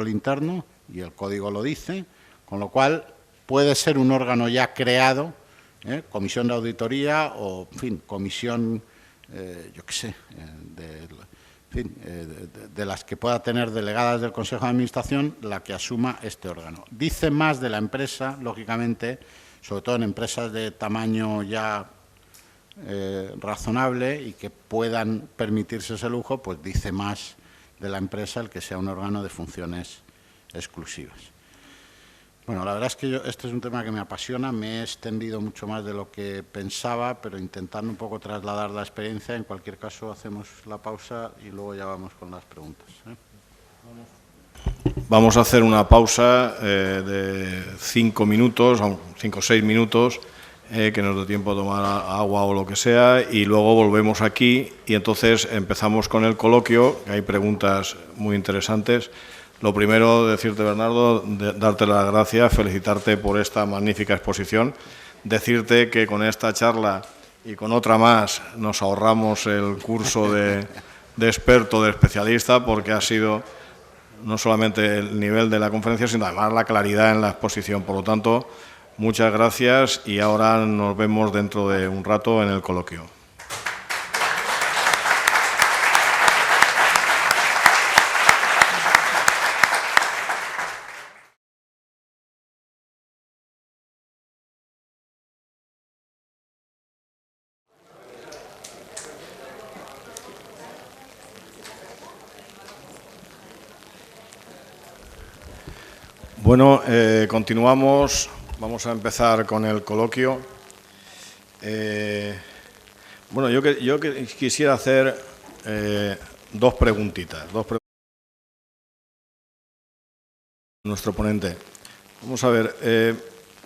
interno, y el Código lo dice, con lo cual puede ser un órgano ya creado, comisión de auditoría o, en fin, comisión, yo qué sé, de las que pueda tener delegadas del Consejo de Administración, la que asuma este órgano. Dice más de la empresa, lógicamente, sobre todo en empresas de tamaño ya razonable y que puedan permitirse ese lujo, pues dice más de la empresa el que sea un órgano de funciones exclusivas. Bueno, la verdad es que este es un tema que me apasiona, me he extendido mucho más de lo que pensaba, pero intentando un poco trasladar la experiencia. En cualquier caso, hacemos la pausa y luego ya vamos con las preguntas.
Vamos a hacer una pausa de 5 minutos, 5 o 6 minutos, que nos dé tiempo a tomar agua o lo que sea, y luego volvemos aquí y entonces empezamos con el coloquio, que hay preguntas muy interesantes. Lo primero, decirte, Bernardo, darte las gracias, felicitarte por esta magnífica exposición, decirte que con esta charla y con otra más nos ahorramos el curso de experto, de especialista, porque ha sido no solamente el nivel de la conferencia, sino además la claridad en la exposición. Por lo tanto, muchas gracias y ahora nos vemos dentro de un rato en el coloquio. Bueno, continuamos. Vamos a empezar con el coloquio. Bueno, yo quisiera hacer dos preguntitas. Nuestro ponente. Vamos a ver,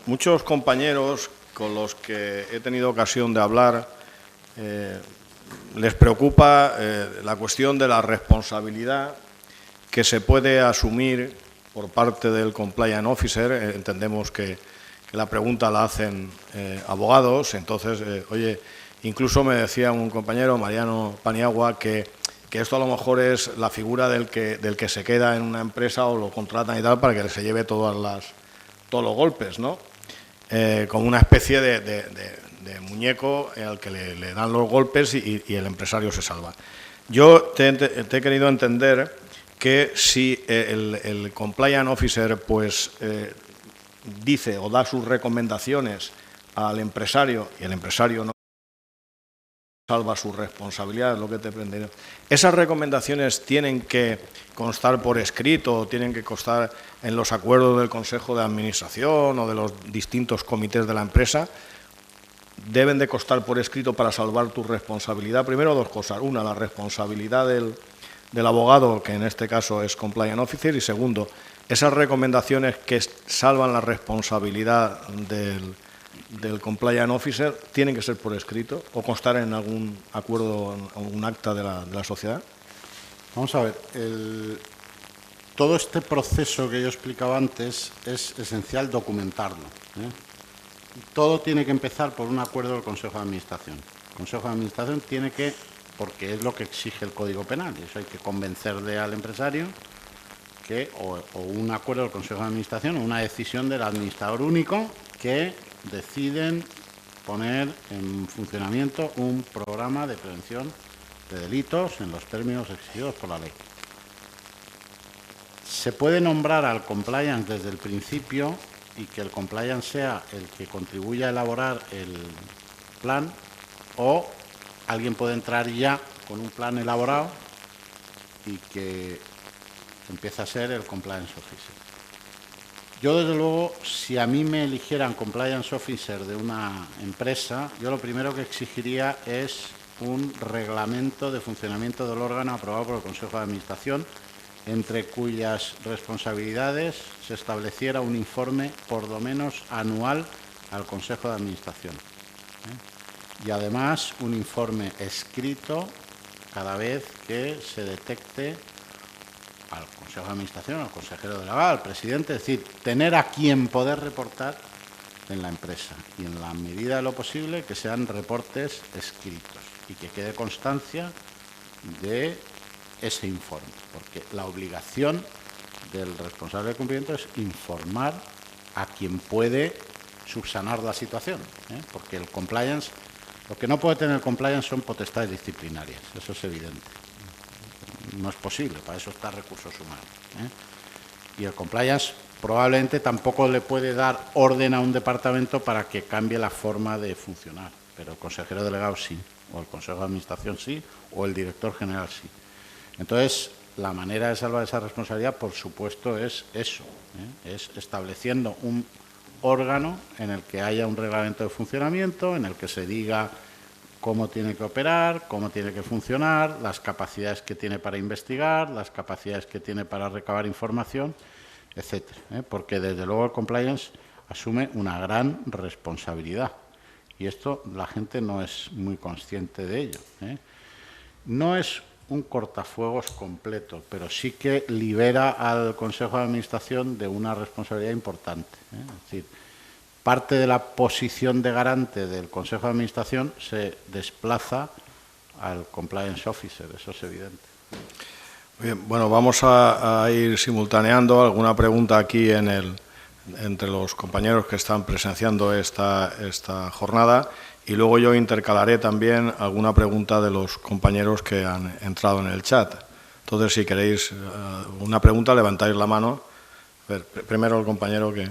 muchos compañeros con los que he tenido ocasión de hablar les preocupa la cuestión de la responsabilidad que se puede asumir por parte del compliance officer. Entendemos que la pregunta la hacen abogados, entonces, oye, incluso me decía un compañero, Mariano Paniagua, que esto a lo mejor es la figura del que se queda en una empresa o lo contratan y tal para que se lleve todos los golpes, ¿no? Como una especie de muñeco al que le dan los golpes y el empresario se salva. Yo te he querido entender que si el compliance officer pues dice o da sus recomendaciones al empresario y el empresario no salva su responsabilidad, es lo que te prendería. ¿Esas recomendaciones tienen que constar por escrito o tienen que constar en los acuerdos del Consejo de Administración o de los distintos comités de la empresa? ¿Deben de constar por escrito para salvar tu responsabilidad? Primero, dos cosas. Una, la responsabilidad del abogado, que en este caso es compliance officer, y segundo, esas recomendaciones que salvan la responsabilidad del compliance officer tienen que ser por escrito o constar en algún acuerdo, en algún acta de la sociedad.
Vamos a ver, todo este proceso que yo explicaba antes es esencial documentarlo, ¿eh? Todo tiene que empezar por un acuerdo del Consejo de Administración. El Consejo de Administración tiene que, porque es lo que exige el Código Penal, y eso hay que convencerle al empresario que o un acuerdo del Consejo de Administración o una decisión del administrador único que deciden poner en funcionamiento un programa de prevención de delitos en los términos exigidos por la ley. Se puede nombrar al compliance desde el principio y que el compliance sea el que contribuya a elaborar el plan, o alguien puede entrar ya con un plan elaborado y que empieza a ser el compliance officer. Yo, desde luego, si a mí me eligieran compliance officer de una empresa, yo lo primero que exigiría es un reglamento de funcionamiento del órgano aprobado por el Consejo de Administración, entre cuyas responsabilidades se estableciera un informe por lo menos anual al Consejo de Administración, ¿eh? Y además un informe escrito cada vez que se detecte al Consejo de Administración, al consejero delegado, al presidente, es decir, tener a quien poder reportar en la empresa y, en la medida de lo posible, que sean reportes escritos y que quede constancia de ese informe, porque la obligación del responsable de cumplimiento es informar a quien puede subsanar la situación, ¿eh? Porque el compliance, lo que no puede tener el compliance son potestades disciplinarias, eso es evidente. No es posible, para eso está recursos humanos, ¿eh? Y el compliance probablemente tampoco le puede dar orden a un departamento para que cambie la forma de funcionar, pero el consejero delegado sí, o el Consejo de Administración sí, o el director general sí. Entonces, la manera de salvar esa responsabilidad, por supuesto, es eso, ¿eh? Es estableciendo un órgano en el que haya un reglamento de funcionamiento, en el que se diga cómo tiene que operar, cómo tiene que funcionar, las capacidades que tiene para investigar, las capacidades que tiene para recabar información, etcétera, ¿eh? Porque, desde luego, el compliance asume una gran responsabilidad y esto la gente no es muy consciente de ello, ¿eh? No es un cortafuegos completo, pero sí que libera al Consejo de Administración de una responsabilidad importante, ¿eh? Es decir, parte de la posición de garante del Consejo de Administración se desplaza al compliance officer, eso es evidente.
Bien, bueno, vamos a ir simultaneando alguna pregunta aquí entre los compañeros que están presenciando esta jornada, y luego yo intercalaré también alguna pregunta de los compañeros que han entrado en el chat. Entonces, si queréis una pregunta, levantáis la mano. A ver, primero el compañero que...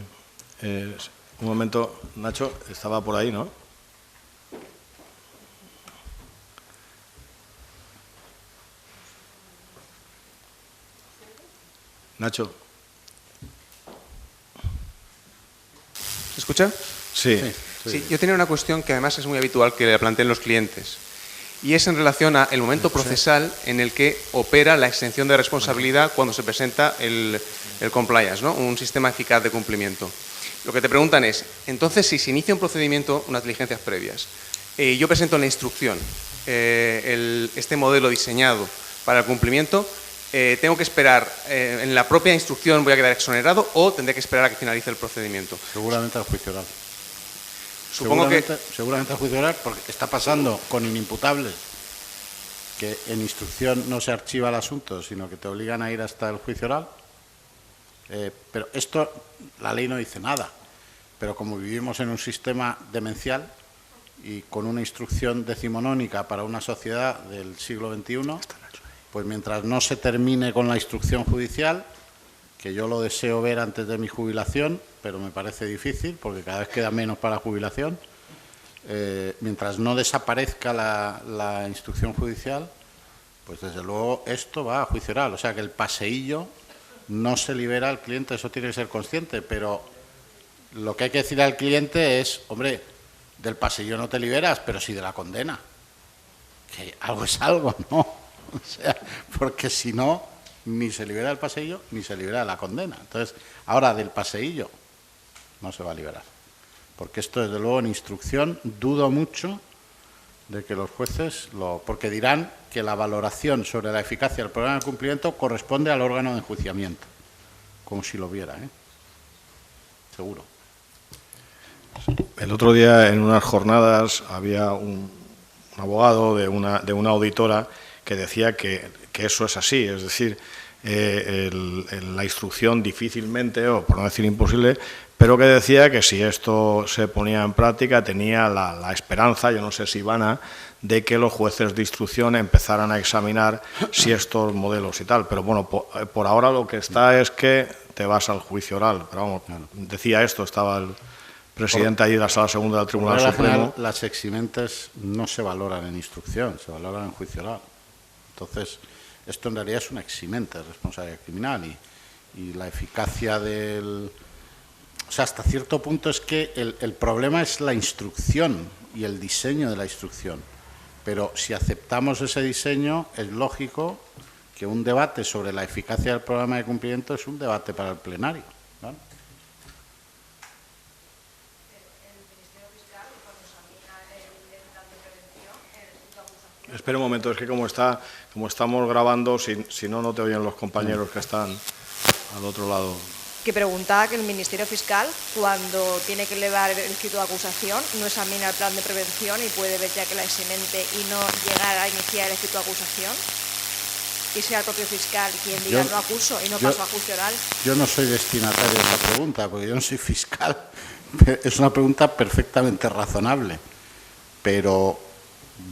un momento, Nacho, estaba por ahí, ¿no? Nacho.
¿Se escucha?
Sí.
Sí, yo tenía una cuestión que además es muy habitual que le planteen los clientes. y es en relación al momento procesal en el que opera la exención de responsabilidad cuando se presenta el compliance, ¿no? Un sistema eficaz de cumplimiento. Lo que te preguntan es, entonces, si se inicia un procedimiento, unas diligencias previas, yo presento en la instrucción este modelo diseñado para el cumplimiento, ¿tengo que esperar en la propia instrucción, voy a quedar exonerado o tendré que esperar a que finalice el procedimiento?
Seguramente al juicio oral.
Supongo
seguramente al juicio oral, porque está pasando con inimputables que en instrucción no se archiva el asunto, sino que te obligan a ir hasta el juicio oral. Pero esto, la ley no dice nada. Pero como vivimos en un sistema demencial y con una instrucción decimonónica para una sociedad del siglo XXI, pues mientras no se termine con la instrucción judicial, que yo lo deseo ver antes de mi jubilación, pero me parece difícil porque cada vez queda menos para la jubilación, mientras no desaparezca la instrucción judicial, pues desde luego esto va a juicio oral. O sea que el paseillo no se libera al cliente, eso tiene que ser consciente, pero lo que hay que decir al cliente es, hombre, del paseillo no te liberas, pero sí de la condena. Que algo es algo, ¿no? O sea, porque si no, ni se libera el paseillo, ni se libera la condena. Entonces, ahora del paseillo no se va a liberar. Porque esto, desde luego, en instrucción, dudo mucho de que los jueces porque dirán que la valoración sobre la eficacia del programa de cumplimiento corresponde al órgano de enjuiciamiento. Como si lo viera, ¿eh? Seguro.
El otro día, en unas jornadas, había un abogado de una auditora que decía que eso es así, es decir, la instrucción difícilmente, o por no decir imposible, pero que decía que si esto se ponía en práctica tenía la esperanza, yo no sé si vana, de que los jueces de instrucción empezaran a examinar si estos modelos y tal. Pero bueno, por ahora lo que está es que te vas al juicio oral. Pero vamos, decía esto, estaba el presidente allí de la Sala Segunda del Tribunal Supremo.
Las eximentes no se valoran en instrucción, se valoran en juicio oral. Entonces, esto en realidad es una eximente de responsabilidad criminal y la eficacia del... O sea, hasta cierto punto es que el problema es la instrucción y el diseño de la instrucción. Pero si aceptamos ese diseño, es lógico que un debate sobre la eficacia del programa de cumplimiento es un debate para el plenario, ¿vale?
Espera un momento, es que como estamos grabando, si no te oyen los compañeros que están al otro lado.
Que preguntaba que el Ministerio Fiscal, cuando tiene que elevar el escrito de acusación, no examina el plan de prevención y puede ver ya que la eximente y no llegar a iniciar el escrito de acusación, y sea el propio fiscal quien diga no acuso y no paso a juicio oral.
Yo no soy destinatario de esa pregunta, porque yo no soy fiscal. Es una pregunta perfectamente razonable, pero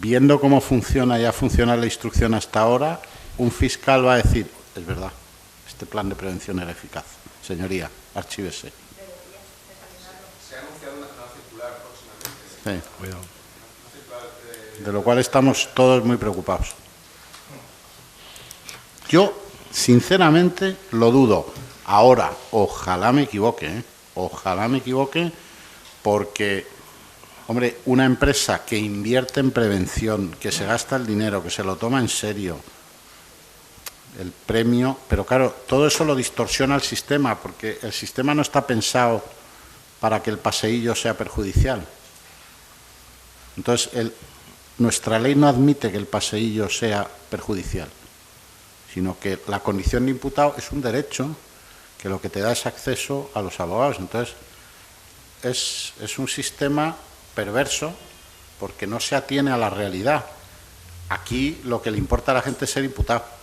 viendo cómo funciona y ha funcionado la instrucción hasta ahora, un fiscal va a decir, es verdad, este plan de prevención era eficaz. Señoría, archívese.
Se ha anunciado una circular próximamente.
Sí, cuidado. De lo cual estamos todos muy preocupados. Yo, sinceramente, lo dudo. Ahora, ojalá me equivoque, ¿eh? Ojalá me equivoque, porque, hombre, una empresa que invierte en prevención, que se gasta el dinero, que se lo toma en serio, el premio, pero claro, todo eso lo distorsiona el sistema, porque el sistema no está pensado para que el paseillo sea perjudicial. Entonces, nuestra ley no admite que el paseillo sea perjudicial, sino que la condición de imputado es un derecho que lo que te da es acceso a los abogados. Entonces, es un sistema perverso porque no se atiene a la realidad. Aquí lo que le importa a la gente es ser imputado.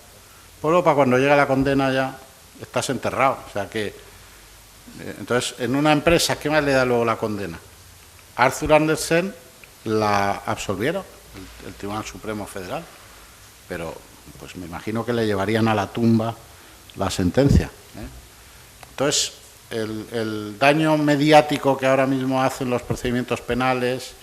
Luego, para cuando llega la condena ya estás enterrado. O sea que, entonces, en una empresa, ¿qué más le da luego la condena? Arthur Andersen la absolvieron, el Tribunal Supremo Federal, pero pues me imagino que le llevarían a la tumba la sentencia, ¿eh? Entonces, el daño mediático que ahora mismo hacen los procedimientos penales,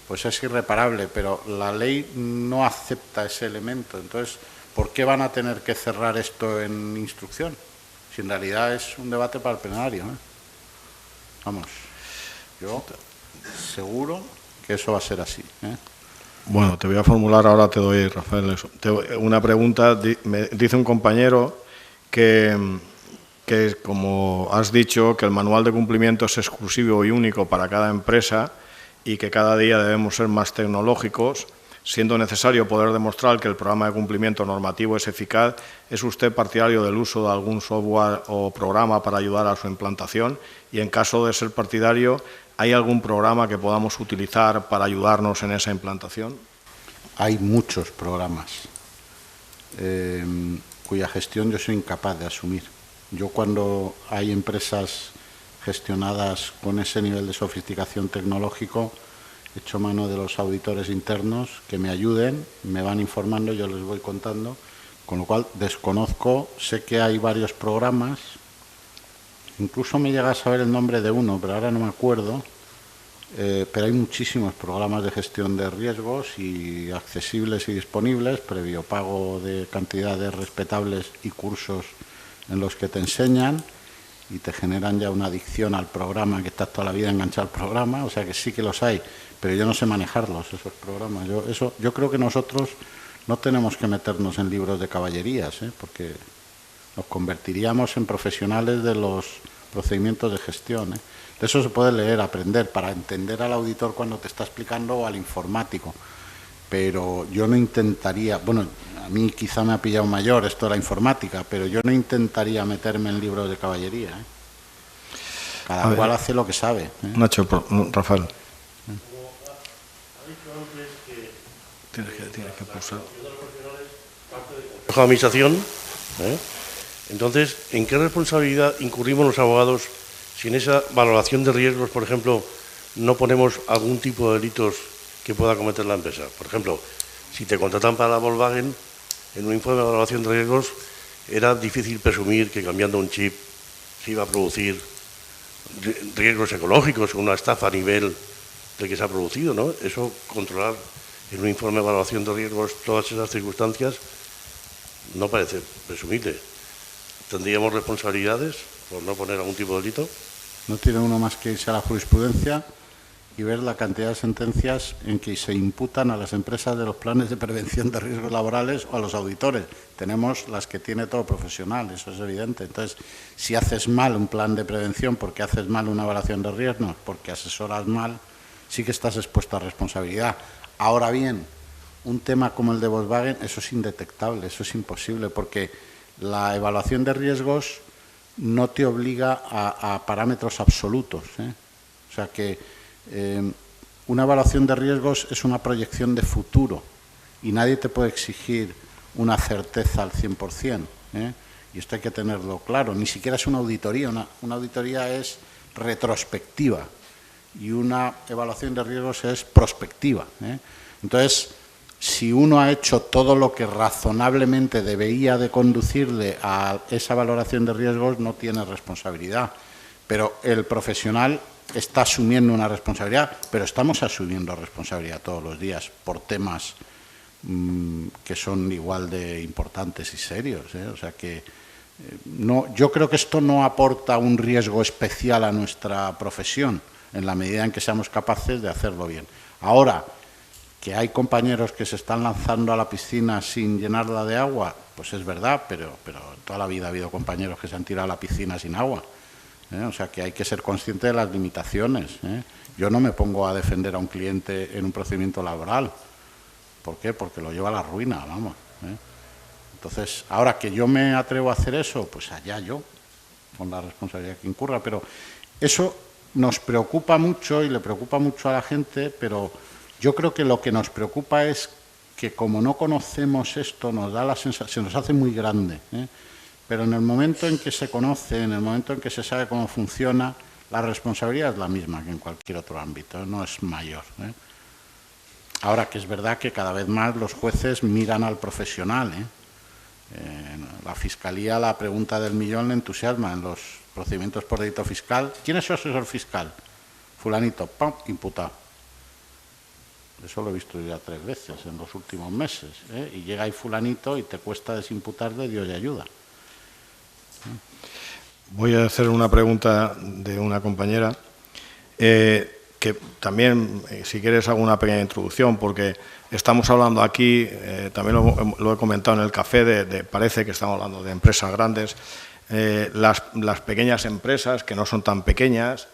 pues es irreparable, pero la ley no acepta ese elemento. Entonces, ¿por qué van a tener que cerrar esto en instrucción? Si en realidad es un debate para el plenario, ¿eh? Vamos, yo seguro que eso va a ser así, ¿eh?
Bueno, te voy a formular, ahora te doy, Rafael, una pregunta. Me dice un compañero que, como has dicho, que el manual de cumplimiento es exclusivo y único para cada empresa y que cada día debemos ser más tecnológicos, siendo necesario poder demostrar que el programa de cumplimiento normativo es eficaz. ¿Es usted partidario del uso de algún software o programa para ayudar a su implantación? Y en caso de ser partidario, ¿hay algún programa que podamos utilizar para ayudarnos en esa implantación?
Hay muchos programas cuya gestión yo soy incapaz de asumir. Yo, cuando hay empresas gestionadas con ese nivel de sofisticación tecnológico, echo mano de los auditores internos que me ayuden, me van informando, yo les voy contando, con lo cual desconozco, sé que hay varios programas, incluso me llega a saber el nombre de uno, pero ahora no me acuerdo, pero hay muchísimos programas de gestión de riesgos y accesibles y disponibles, previo pago de cantidades respetables y cursos en los que te enseñan y te generan ya una adicción al programa, que estás toda la vida enganchado al programa, o sea que sí que los hay, pero yo no sé manejarlos, esos programas. Yo creo que nosotros no tenemos que meternos en libros de caballerías, porque nos convertiríamos en profesionales de los procedimientos de gestión. De eso se puede leer, aprender, para entender al auditor cuando te está explicando o al informático. Pero yo no intentaría, bueno, a mí quizá me ha pillado mayor esto de la informática, pero yo no intentaría meterme en libros de caballería. Cada cual hace lo que sabe.
Nacho, Rafael.
Tienes que pulsar. La administración, entonces, ¿en qué responsabilidad incurrimos los abogados si en esa valoración de riesgos, por ejemplo, no ponemos algún tipo de delitos que pueda cometer la empresa? Por ejemplo, si te contratan para la Volkswagen, en un informe de valoración de riesgos era difícil presumir que cambiando un chip se iba a producir riesgos ecológicos o una estafa a nivel del que se ha producido, ¿no? Eso, controlar en un informe de valoración de riesgos todas esas circunstancias, no parece presumible. ¿Tendríamos responsabilidades por no poner algún tipo de delito?
No tiene uno más que irse a la jurisprudencia y ver la cantidad de sentencias en que se imputan a las empresas de los planes de prevención de riesgos laborales o a los auditores. Tenemos las que tiene todo profesional, eso es evidente. Entonces, si haces mal un plan de prevención porque haces mal una evaluación de riesgos, porque asesoras mal, sí que estás expuesto a responsabilidad. Ahora bien, un tema como el de Volkswagen, eso es indetectable, eso es imposible, porque la evaluación de riesgos no te obliga a parámetros absolutos. O sea que una evaluación de riesgos es una proyección de futuro y nadie te puede exigir una certeza al 100%. Y esto hay que tenerlo claro. Ni siquiera es una auditoría. Una auditoría es retrospectiva y una evaluación de riesgos es prospectiva. Entonces, si uno ha hecho todo lo que razonablemente debería de conducirle a esa valoración de riesgos, no tiene responsabilidad. Pero el profesional está asumiendo una responsabilidad, pero estamos asumiendo responsabilidad todos los días por temas que son igual de importantes y serios. O sea que no, yo creo que esto no aporta un riesgo especial a nuestra profesión, en la medida en que seamos capaces de hacerlo bien. Ahora, que hay compañeros que se están lanzando a la piscina sin llenarla de agua, pues es verdad, pero toda la vida ha habido compañeros que se han tirado a la piscina sin agua. O sea que hay que ser consciente de las limitaciones. Yo no me pongo a defender a un cliente en un procedimiento laboral. ¿Por qué? Porque lo lleva a la ruina, vamos. Entonces, ahora que yo me atrevo a hacer eso, pues allá yo, con la responsabilidad que incurra. Pero eso nos preocupa mucho y le preocupa mucho a la gente, pero yo creo que lo que nos preocupa es que, como no conocemos esto, nos da la sensación, se nos hace muy grande. Pero en el momento en que se conoce, en el momento en que se sabe cómo funciona, la responsabilidad es la misma que en cualquier otro ámbito, no es mayor. Ahora que es verdad que cada vez más los jueces miran al profesional. La Fiscalía, la pregunta del millón le entusiasma en los procedimientos por delito fiscal. ¿Quién es su asesor fiscal? Fulanito, ¡pam!, imputado. Eso lo he visto ya 3 veces en los últimos meses. Y llega ahí fulanito y te cuesta desimputarle, Dios le ayuda.
Voy a hacer una pregunta de una compañera. que también, si quieres, hago una pequeña introducción, porque estamos hablando aquí, también lo he comentado en el café, parece que estamos hablando de empresas grandes. Las pequeñas empresas, que no son tan pequeñas,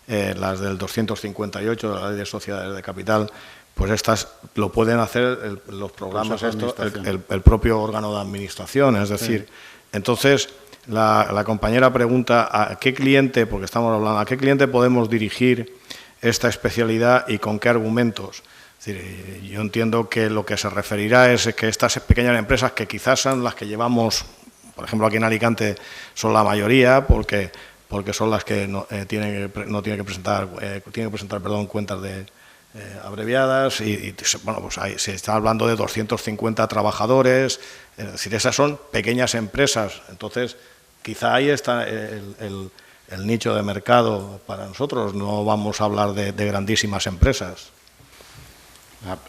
las del 258 de la Ley de Sociedades de Capital, pues estas lo pueden hacer los programas, el propio órgano de administración. Es decir, entonces la compañera pregunta a qué cliente, porque estamos hablando, a qué cliente podemos dirigir esta especialidad y con qué argumentos. Es decir, yo entiendo que lo que se referirá es que estas pequeñas empresas, que quizás son las que llevamos, por ejemplo, aquí en Alicante son la mayoría, porque son las que tienen que presentar cuentas abreviadas y bueno, pues ahí se está hablando de 250 trabajadores, es decir, esas son pequeñas empresas. Entonces, quizá ahí está el nicho de mercado para nosotros. No vamos a hablar de grandísimas empresas.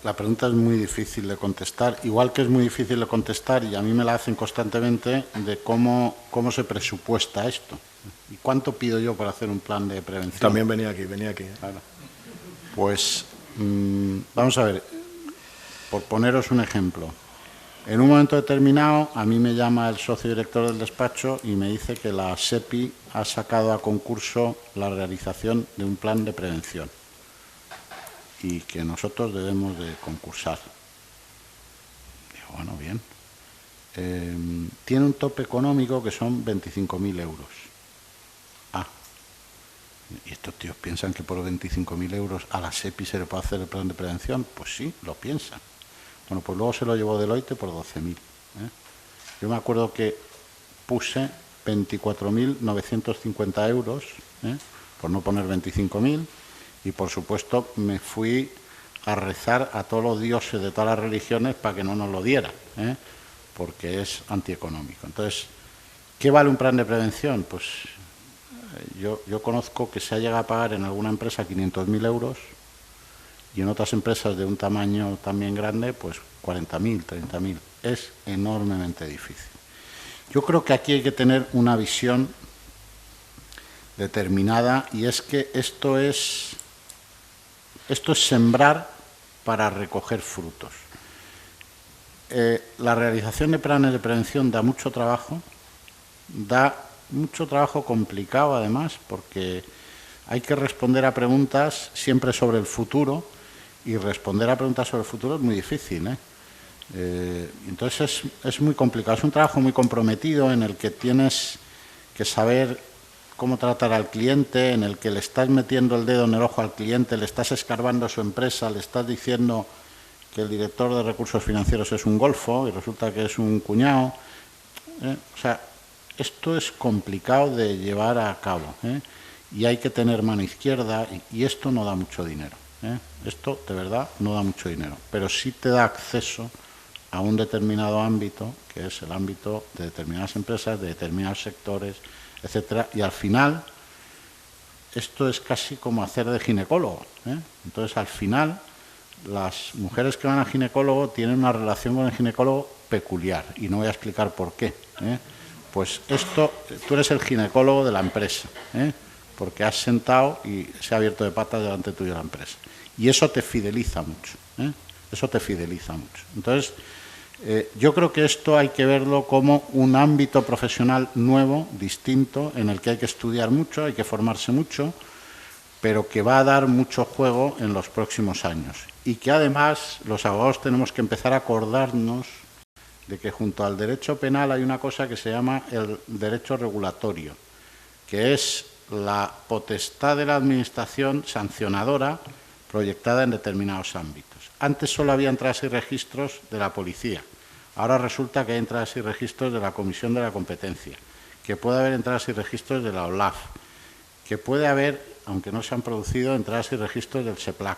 La pregunta es muy difícil de contestar, igual que es muy difícil de contestar, y a mí me la hacen constantemente, de cómo se presupuesta esto. ¿Y cuánto pido yo para hacer un plan de prevención?
También venía aquí.
Claro. Pues vamos a ver, por poneros un ejemplo. En un momento determinado, a mí me llama el socio director del despacho y me dice que la SEPI ha sacado a concurso la realización de un plan de prevención y que nosotros debemos de concursar. Digo, bueno, bien. Tiene un tope económico que son 25.000 euros. ¿Y estos tíos piensan que por 25.000 euros a la SEPI se le puede hacer el plan de prevención? Pues sí, lo piensan. Bueno, pues luego se lo llevó Deloitte por 12.000. Yo me acuerdo que puse 24.950 euros, por no poner 25.000, y por supuesto me fui a rezar a todos los dioses de todas las religiones para que no nos lo dieran, porque es antieconómico. Entonces, ¿qué vale un plan de prevención? Pues yo conozco que se ha llegado a pagar en alguna empresa 500.000 euros y en otras empresas de un tamaño también grande, pues 40.000, 30.000. Es enormemente difícil. Yo creo que aquí hay que tener una visión determinada, y es que esto es sembrar para recoger frutos. La realización de planes de prevención da mucho trabajo complicado además, porque hay que responder a preguntas siempre sobre el futuro, y responder a preguntas sobre el futuro es muy difícil, entonces es muy complicado, es un trabajo muy comprometido en el que tienes que saber cómo tratar al cliente, en el que le estás metiendo el dedo en el ojo al cliente, le estás escarbando su empresa, le estás diciendo que el director de recursos financieros es un golfo y resulta que es un cuñado. O sea, esto es complicado de llevar a cabo, y hay que tener mano izquierda, y esto no da mucho dinero. Esto, de verdad, no da mucho dinero, pero sí te da acceso a un determinado ámbito, que es el ámbito de determinadas empresas, de determinados sectores, etcétera, y al final esto es casi como hacer de ginecólogo. Entonces, al final, las mujeres que van al ginecólogo tienen una relación con el ginecólogo peculiar, y no voy a explicar por qué. Pues esto, tú eres el ginecólogo de la empresa, porque has sentado y se ha abierto de patas delante tuyo la empresa. Y eso te fideliza mucho, eso te fideliza mucho. Entonces, yo creo que esto hay que verlo como un ámbito profesional nuevo, distinto, en el que hay que estudiar mucho, hay que formarse mucho, pero que va a dar mucho juego en los próximos años. Y que además los abogados tenemos que empezar a acordarnos de que junto al derecho penal hay una cosa que se llama el derecho regulatorio, que es la potestad de la administración sancionadora proyectada en determinados ámbitos. Antes solo había entradas y registros de la policía. Ahora resulta que hay entradas y registros de la Comisión de la Competencia, que puede haber entradas y registros de la OLAF, que puede haber, aunque no se han producido, entradas y registros del SEPLAC.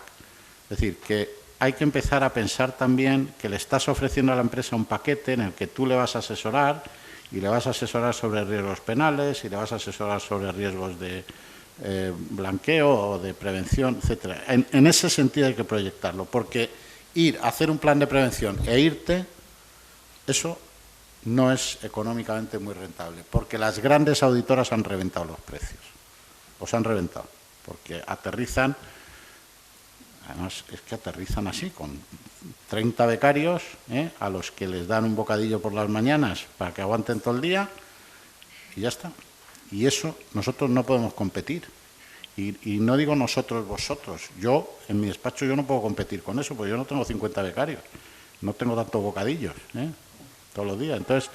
Es decir, que hay que empezar a pensar también que le estás ofreciendo a la empresa un paquete en el que tú le vas a asesorar, y le vas a asesorar sobre riesgos penales, y le vas a asesorar sobre riesgos de blanqueo o de prevención, etcétera. En ese sentido hay que proyectarlo, porque ir a hacer un plan de prevención e irte, eso no es económicamente muy rentable, porque las grandes auditoras han reventado los precios, los han reventado, porque aterrizan Además, es que aterrizan así, con 30 becarios, a los que les dan un bocadillo por las mañanas para que aguanten todo el día, y ya está. Y eso nosotros no podemos competir. Y no digo nosotros, vosotros. Yo, en mi despacho, yo no puedo competir con eso, porque yo no tengo 50 becarios. No tengo tantos bocadillos, todos los días. Entonces,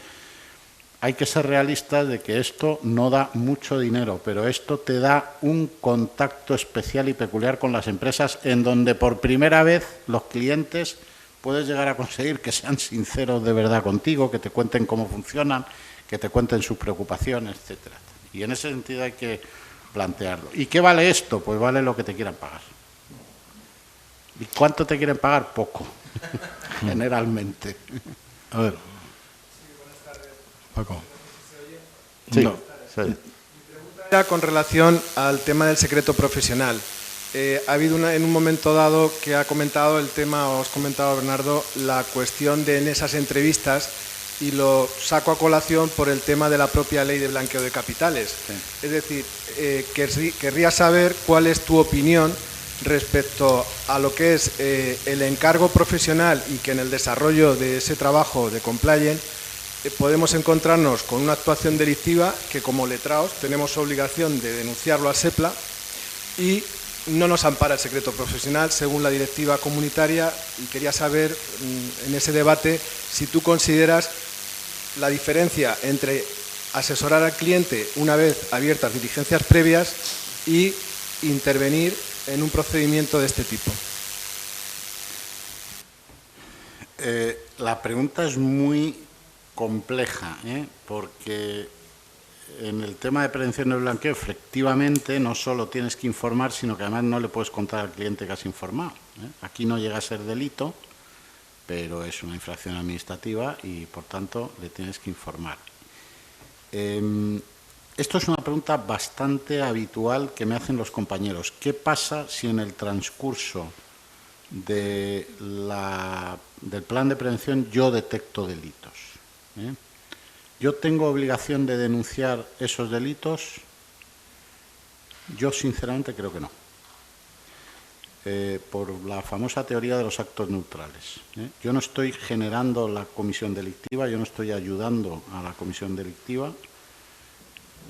hay que ser realistas de que esto no da mucho dinero, pero esto te da un contacto especial y peculiar con las empresas, en donde por primera vez los clientes puedes llegar a conseguir que sean sinceros de verdad contigo, que te cuenten cómo funcionan, que te cuenten sus preocupaciones, etcétera. Y en ese sentido hay que plantearlo. ¿Y qué vale esto? Pues vale lo que te quieran pagar. ¿Y cuánto te quieren pagar? Poco, generalmente.
A ver. Paco.
Sí.
No.
Sí.
Ya con relación al tema del secreto profesional. Ha habido en un momento dado que ha comentado el tema, os comentaba Bernardo, la cuestión de en esas entrevistas, y lo saco a colación por el tema de la propia ley de blanqueo de capitales.
Sí.
Es decir, querría saber cuál es tu opinión respecto a lo que es el encargo profesional, y que en el desarrollo de ese trabajo de compliance podemos encontrarnos con una actuación delictiva que, como letrados, tenemos obligación de denunciarlo a SEPLA, y no nos ampara el secreto profesional según la directiva comunitaria. Y quería saber, en ese debate, si tú consideras la diferencia entre asesorar al cliente una vez abiertas diligencias previas y intervenir en un procedimiento de este tipo.
La pregunta es muy compleja, porque en el tema de prevención del blanqueo, efectivamente, no solo tienes que informar, sino que además no le puedes contar al cliente que has informado. Aquí no llega a ser delito, pero es una infracción administrativa y, por tanto, le tienes que informar. Esto es una pregunta bastante habitual que me hacen los compañeros. ¿Qué pasa si en el transcurso del plan de prevención yo detecto delitos? ¿Yo tengo obligación de denunciar esos delitos? Yo, sinceramente, creo que no. Por la famosa teoría de los actos neutrales. Yo no estoy generando la comisión delictiva, yo no estoy ayudando a la comisión delictiva.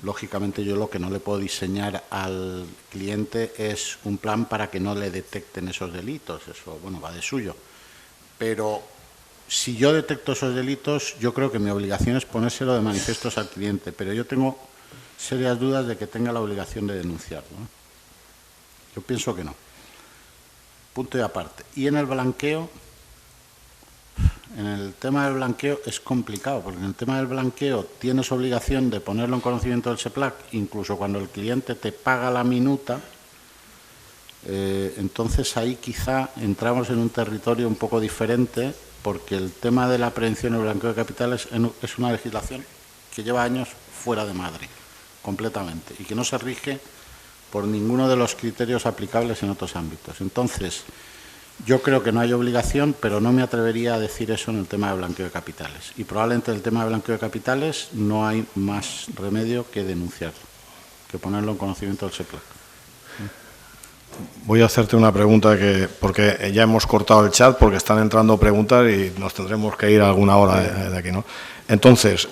Lógicamente, yo lo que no le puedo diseñar al cliente es un plan para que no le detecten esos delitos. Eso, bueno, va de suyo. Pero si yo detecto esos delitos, yo creo que mi obligación es ponérselo de manifiestos al cliente, pero yo tengo serias dudas de que tenga la obligación de denunciarlo. Yo pienso que no. Punto y aparte. Y en el blanqueo, en el tema del blanqueo es complicado, porque en el tema del blanqueo tienes obligación de ponerlo en conocimiento del SEPLAC, incluso cuando el cliente te paga la minuta. Entonces ahí quizá entramos en un territorio un poco diferente, porque el tema de la prevención y el blanqueo de capitales es una legislación que lleva años fuera de Madrid, completamente, y que no se rige por ninguno de los criterios aplicables en otros ámbitos. Entonces, yo creo que no hay obligación, pero no me atrevería a decir eso en el tema de blanqueo de capitales. Y probablemente en el tema de blanqueo de capitales no hay más remedio que denunciarlo, que ponerlo en conocimiento del SEPLAC.
Voy a hacerte una pregunta, porque ya hemos cortado el chat porque están entrando preguntas y nos tendremos que ir a alguna hora de aquí, ¿no? Entonces,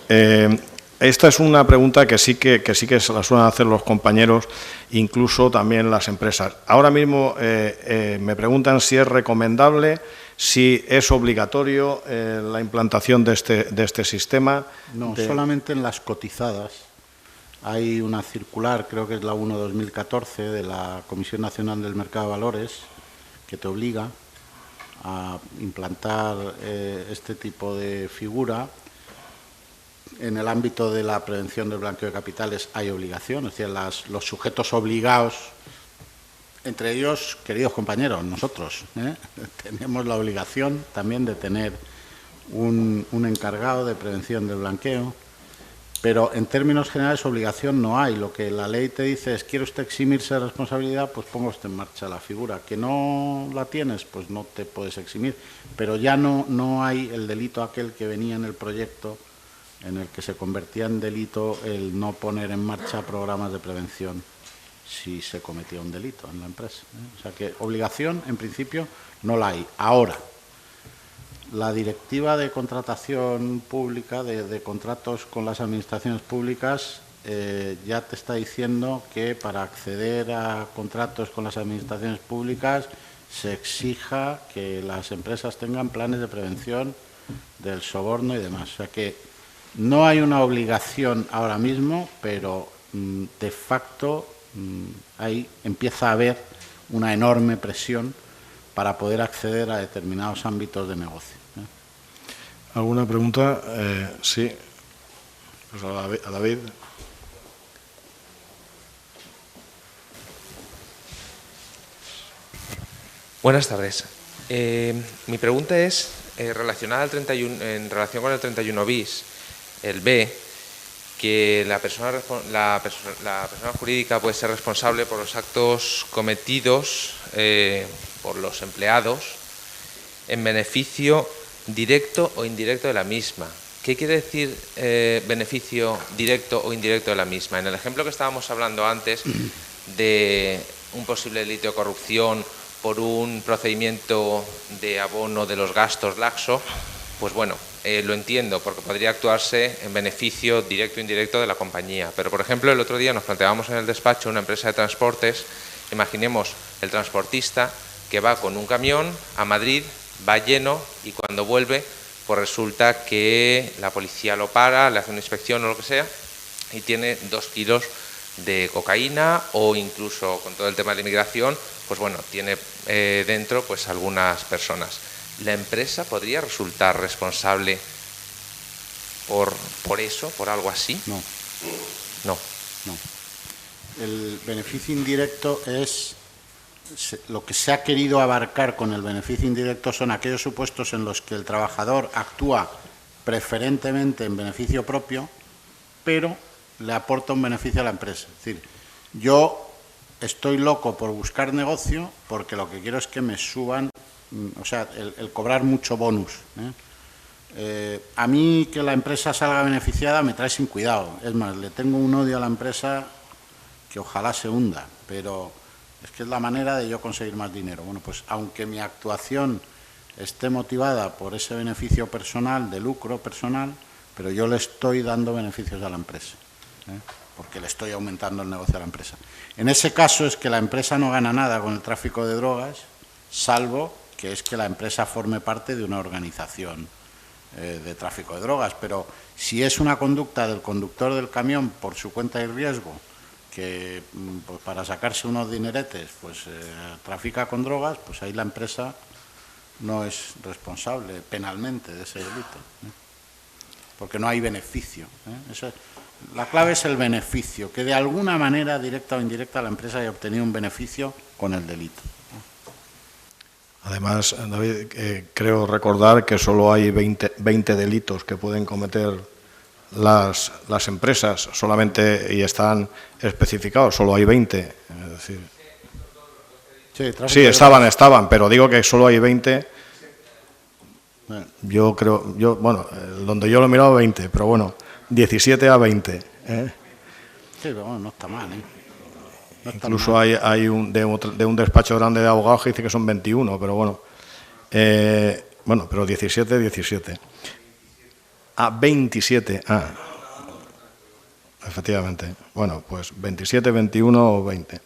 esta es una pregunta que sí que se la suelen hacer los compañeros, incluso también las empresas. Ahora mismo me preguntan si es recomendable, si es obligatorio la implantación de este sistema.
No, solamente en las cotizadas. Hay una circular, creo que es la 1/2014, de la Comisión Nacional del Mercado de Valores, que te obliga a implantar este tipo de figura. En el ámbito de la prevención del blanqueo de capitales hay obligación, es decir, los sujetos obligados, entre ellos, queridos compañeros, nosotros, tenemos la obligación también de tener un encargado de prevención del blanqueo. Pero en términos generales obligación no hay. Lo que la ley te dice es, ¿quiere usted eximirse de responsabilidad? Pues ponga usted en marcha la figura. ¿Que no la tienes? Pues no te puedes eximir. Pero ya no hay el delito aquel que venía en el proyecto, en el que se convertía en delito el no poner en marcha programas de prevención, si se cometía un delito en la empresa. O sea que obligación, en principio, no la hay. Ahora, la directiva de contratación pública, de contratos con las administraciones públicas, ya te está diciendo que para acceder a contratos con las administraciones públicas se exija que las empresas tengan planes de prevención del soborno y demás. O sea que no hay una obligación ahora mismo, pero de facto ahí empieza a haber una enorme presión para poder acceder a determinados ámbitos de negocio.
¿Alguna pregunta? Sí. Pues a David.
Buenas tardes. Mi pregunta es relacionada al 31, en relación con el 31 bis, el B, que la persona jurídica puede ser responsable por los actos cometidos por los empleados en beneficio directo o indirecto de la misma. ¿Qué quiere decir beneficio directo o indirecto de la misma? En el ejemplo que estábamos hablando antes de un posible delito de corrupción por un procedimiento de abono de los gastos laxo, pues bueno, lo entiendo, porque podría actuarse en beneficio directo o indirecto de la compañía. Pero, por ejemplo, el otro día nos planteábamos en el despacho una empresa de transportes. Imaginemos el transportista que va con un camión a Madrid, va lleno y cuando vuelve, pues resulta que la policía lo para, le hace una inspección o lo que sea y tiene 2 kilos de cocaína, o incluso con todo el tema de la inmigración, pues bueno, tiene dentro pues algunas personas. ¿La empresa podría resultar responsable por eso, por algo así?
No.
No.
No. El beneficio indirecto es lo que se ha querido abarcar con el beneficio indirecto son aquellos supuestos en los que el trabajador actúa preferentemente en beneficio propio, pero le aporta un beneficio a la empresa. Es decir, yo estoy loco por buscar negocio porque lo que quiero es que me suban, o sea, el cobrar mucho bonus. A mí que la empresa salga beneficiada me trae sin cuidado. Es más, le tengo un odio a la empresa que ojalá se hunda, pero es que es la manera de yo conseguir más dinero. Bueno, pues aunque mi actuación esté motivada por ese beneficio personal, de lucro personal, pero yo le estoy dando beneficios a la empresa, porque le estoy aumentando el negocio a la empresa. En ese caso es que la empresa no gana nada con el tráfico de drogas, salvo que es que la empresa forme parte de una organización de tráfico de drogas. Pero si es una conducta del conductor del camión por su cuenta y riesgo, que pues, para sacarse unos dineretes pues trafica con drogas, pues ahí la empresa no es responsable penalmente de ese delito, porque no hay beneficio. La clave es el beneficio, que de alguna manera, directa o indirecta, la empresa haya obtenido un beneficio con el delito.
Además, David, creo recordar que solo hay 20 delitos que pueden cometer las empresas solamente, y están especificados, solo hay 20. Es decir, sí, estaban, pero digo que solo hay 20. Yo creo, bueno, donde yo lo he mirado 20, pero bueno, 17 a 20.
Sí, pero bueno, no está mal, No
Incluso hay de un despacho grande de abogados que dice que son 21, pero bueno. Bueno, pero 17. Ah, 27. Ah, efectivamente. Bueno, pues 27, 21 o 20.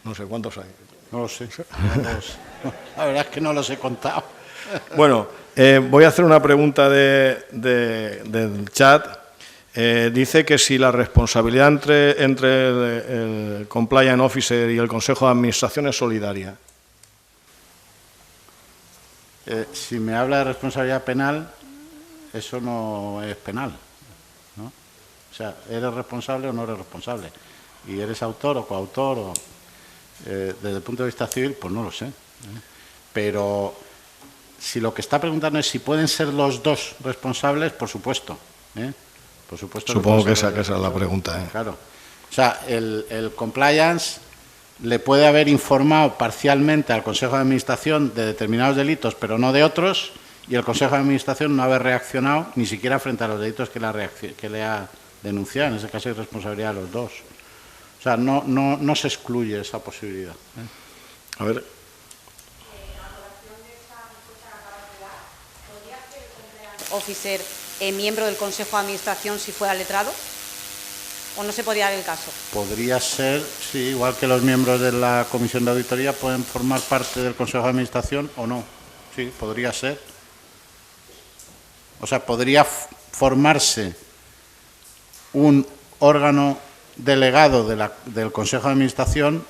No sé cuántos hay.
No lo sé. La verdad es que no los he contado.
Bueno, voy a hacer una pregunta del chat. Dice que si la responsabilidad entre el Compliance Officer y el Consejo de Administración es solidaria.
Si me habla de responsabilidad penal, eso no es penal, ¿no? O sea, ¿eres responsable o no eres responsable? Y eres autor o coautor, desde el punto de vista civil, pues no lo sé. Pero si lo que está preguntando es si pueden ser los dos responsables, por supuesto. Por supuesto.
Supongo que esa es la pregunta.
Claro. O sea, el compliance le puede haber informado parcialmente al Consejo de Administración de determinados delitos, pero no de otros, y el Consejo de Administración no haber reaccionado ni siquiera frente a los delitos que le ha denunciado. En ese caso hay responsabilidad de los dos. O sea, no se excluye esa posibilidad.
A ver.
Officer, miembro del Consejo de Administración, si fuera letrado? ¿O no se podría dar el caso?
Podría ser, sí, igual que los miembros de la Comisión de Auditoría pueden formar parte del Consejo de Administración o no. Sí, podría ser. O sea, podría formarse un órgano delegado del Consejo de Administración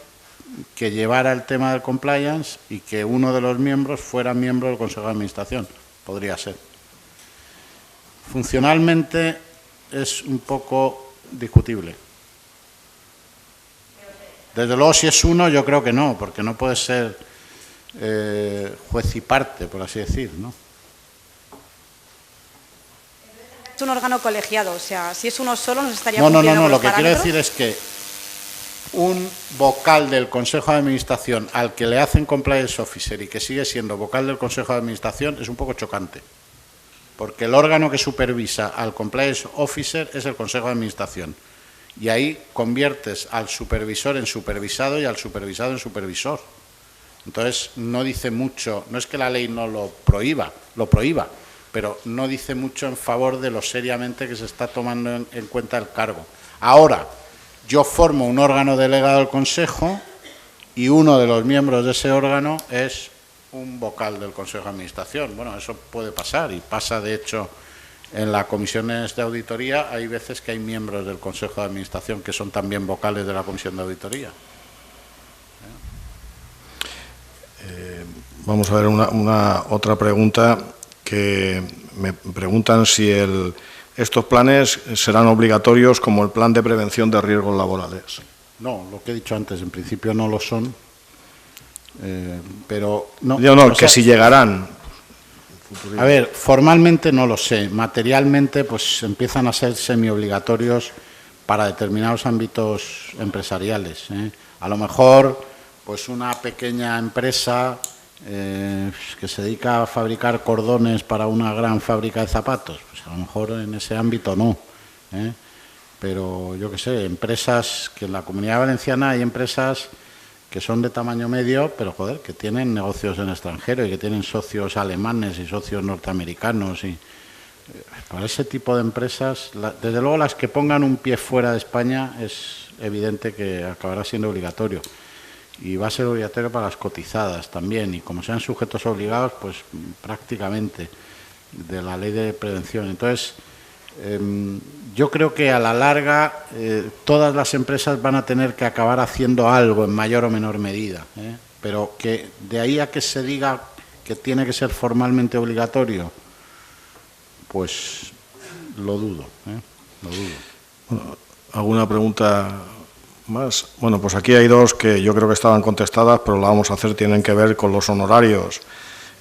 que llevara el tema del compliance y que uno de los miembros fuera miembro del Consejo de Administración. Podría ser. Funcionalmente es un poco discutible. Desde luego, si es uno, yo creo que no, porque no puede ser juez y parte, por así decir, ¿no?
Es un órgano colegiado, o sea, si es uno solo, nos estaría
No,
cumpliendo con
lo
los
que quiero
parámetros.
decir es que un vocal del Consejo de Administración al que le hacen compliance officer y que sigue siendo vocal del Consejo de Administración es un poco chocante, porque el órgano que supervisa al compliance officer es el Consejo de Administración, y ahí conviertes al supervisor en supervisado y al supervisado en supervisor. Entonces, no dice mucho, no es que la ley no lo prohíba, pero no dice mucho en favor de lo seriamente que se está tomando en cuenta el cargo. Ahora, yo formo un órgano delegado del Consejo y uno de los miembros de ese órgano es un vocal del Consejo de Administración. Bueno, eso puede pasar y pasa, de hecho, en las comisiones de auditoría hay veces que hay miembros del Consejo de Administración que son también vocales de la Comisión de Auditoría.
Vamos a ver una otra pregunta, que me preguntan si estos planes serán obligatorios como el plan de prevención de riesgos laborales.
No, lo que he dicho antes, en principio no lo son, pero no.
Yo no,
o
que
sea,
si llegarán.
A ver, formalmente no lo sé, materialmente pues empiezan a ser semiobligatorios para determinados ámbitos empresariales, ¿eh? A lo mejor pues una pequeña empresa que se dedica a fabricar cordones para una gran fábrica de zapatos, pues a lo mejor en ese ámbito no, ¿eh? Pero yo qué sé, empresas que en la Comunidad Valenciana hay empresas que son de tamaño medio, pero joder, que tienen negocios en el extranjero y que tienen socios alemanes y socios norteamericanos, y para ese tipo de empresas, desde luego las que pongan un pie fuera de España es evidente que acabará siendo obligatorio. Y va a ser obligatorio para las cotizadas también, y como sean sujetos obligados, pues prácticamente de la ley de prevención. Entonces, yo creo que a la larga todas las empresas van a tener que acabar haciendo algo en mayor o menor medida, ¿eh? Pero que de ahí a que se diga que tiene que ser formalmente obligatorio, pues lo dudo, ¿eh? Lo dudo.
Bueno, ¿alguna pregunta más? Bueno, pues aquí hay dos que yo creo que estaban contestadas, pero la vamos a hacer, tienen que ver con los honorarios,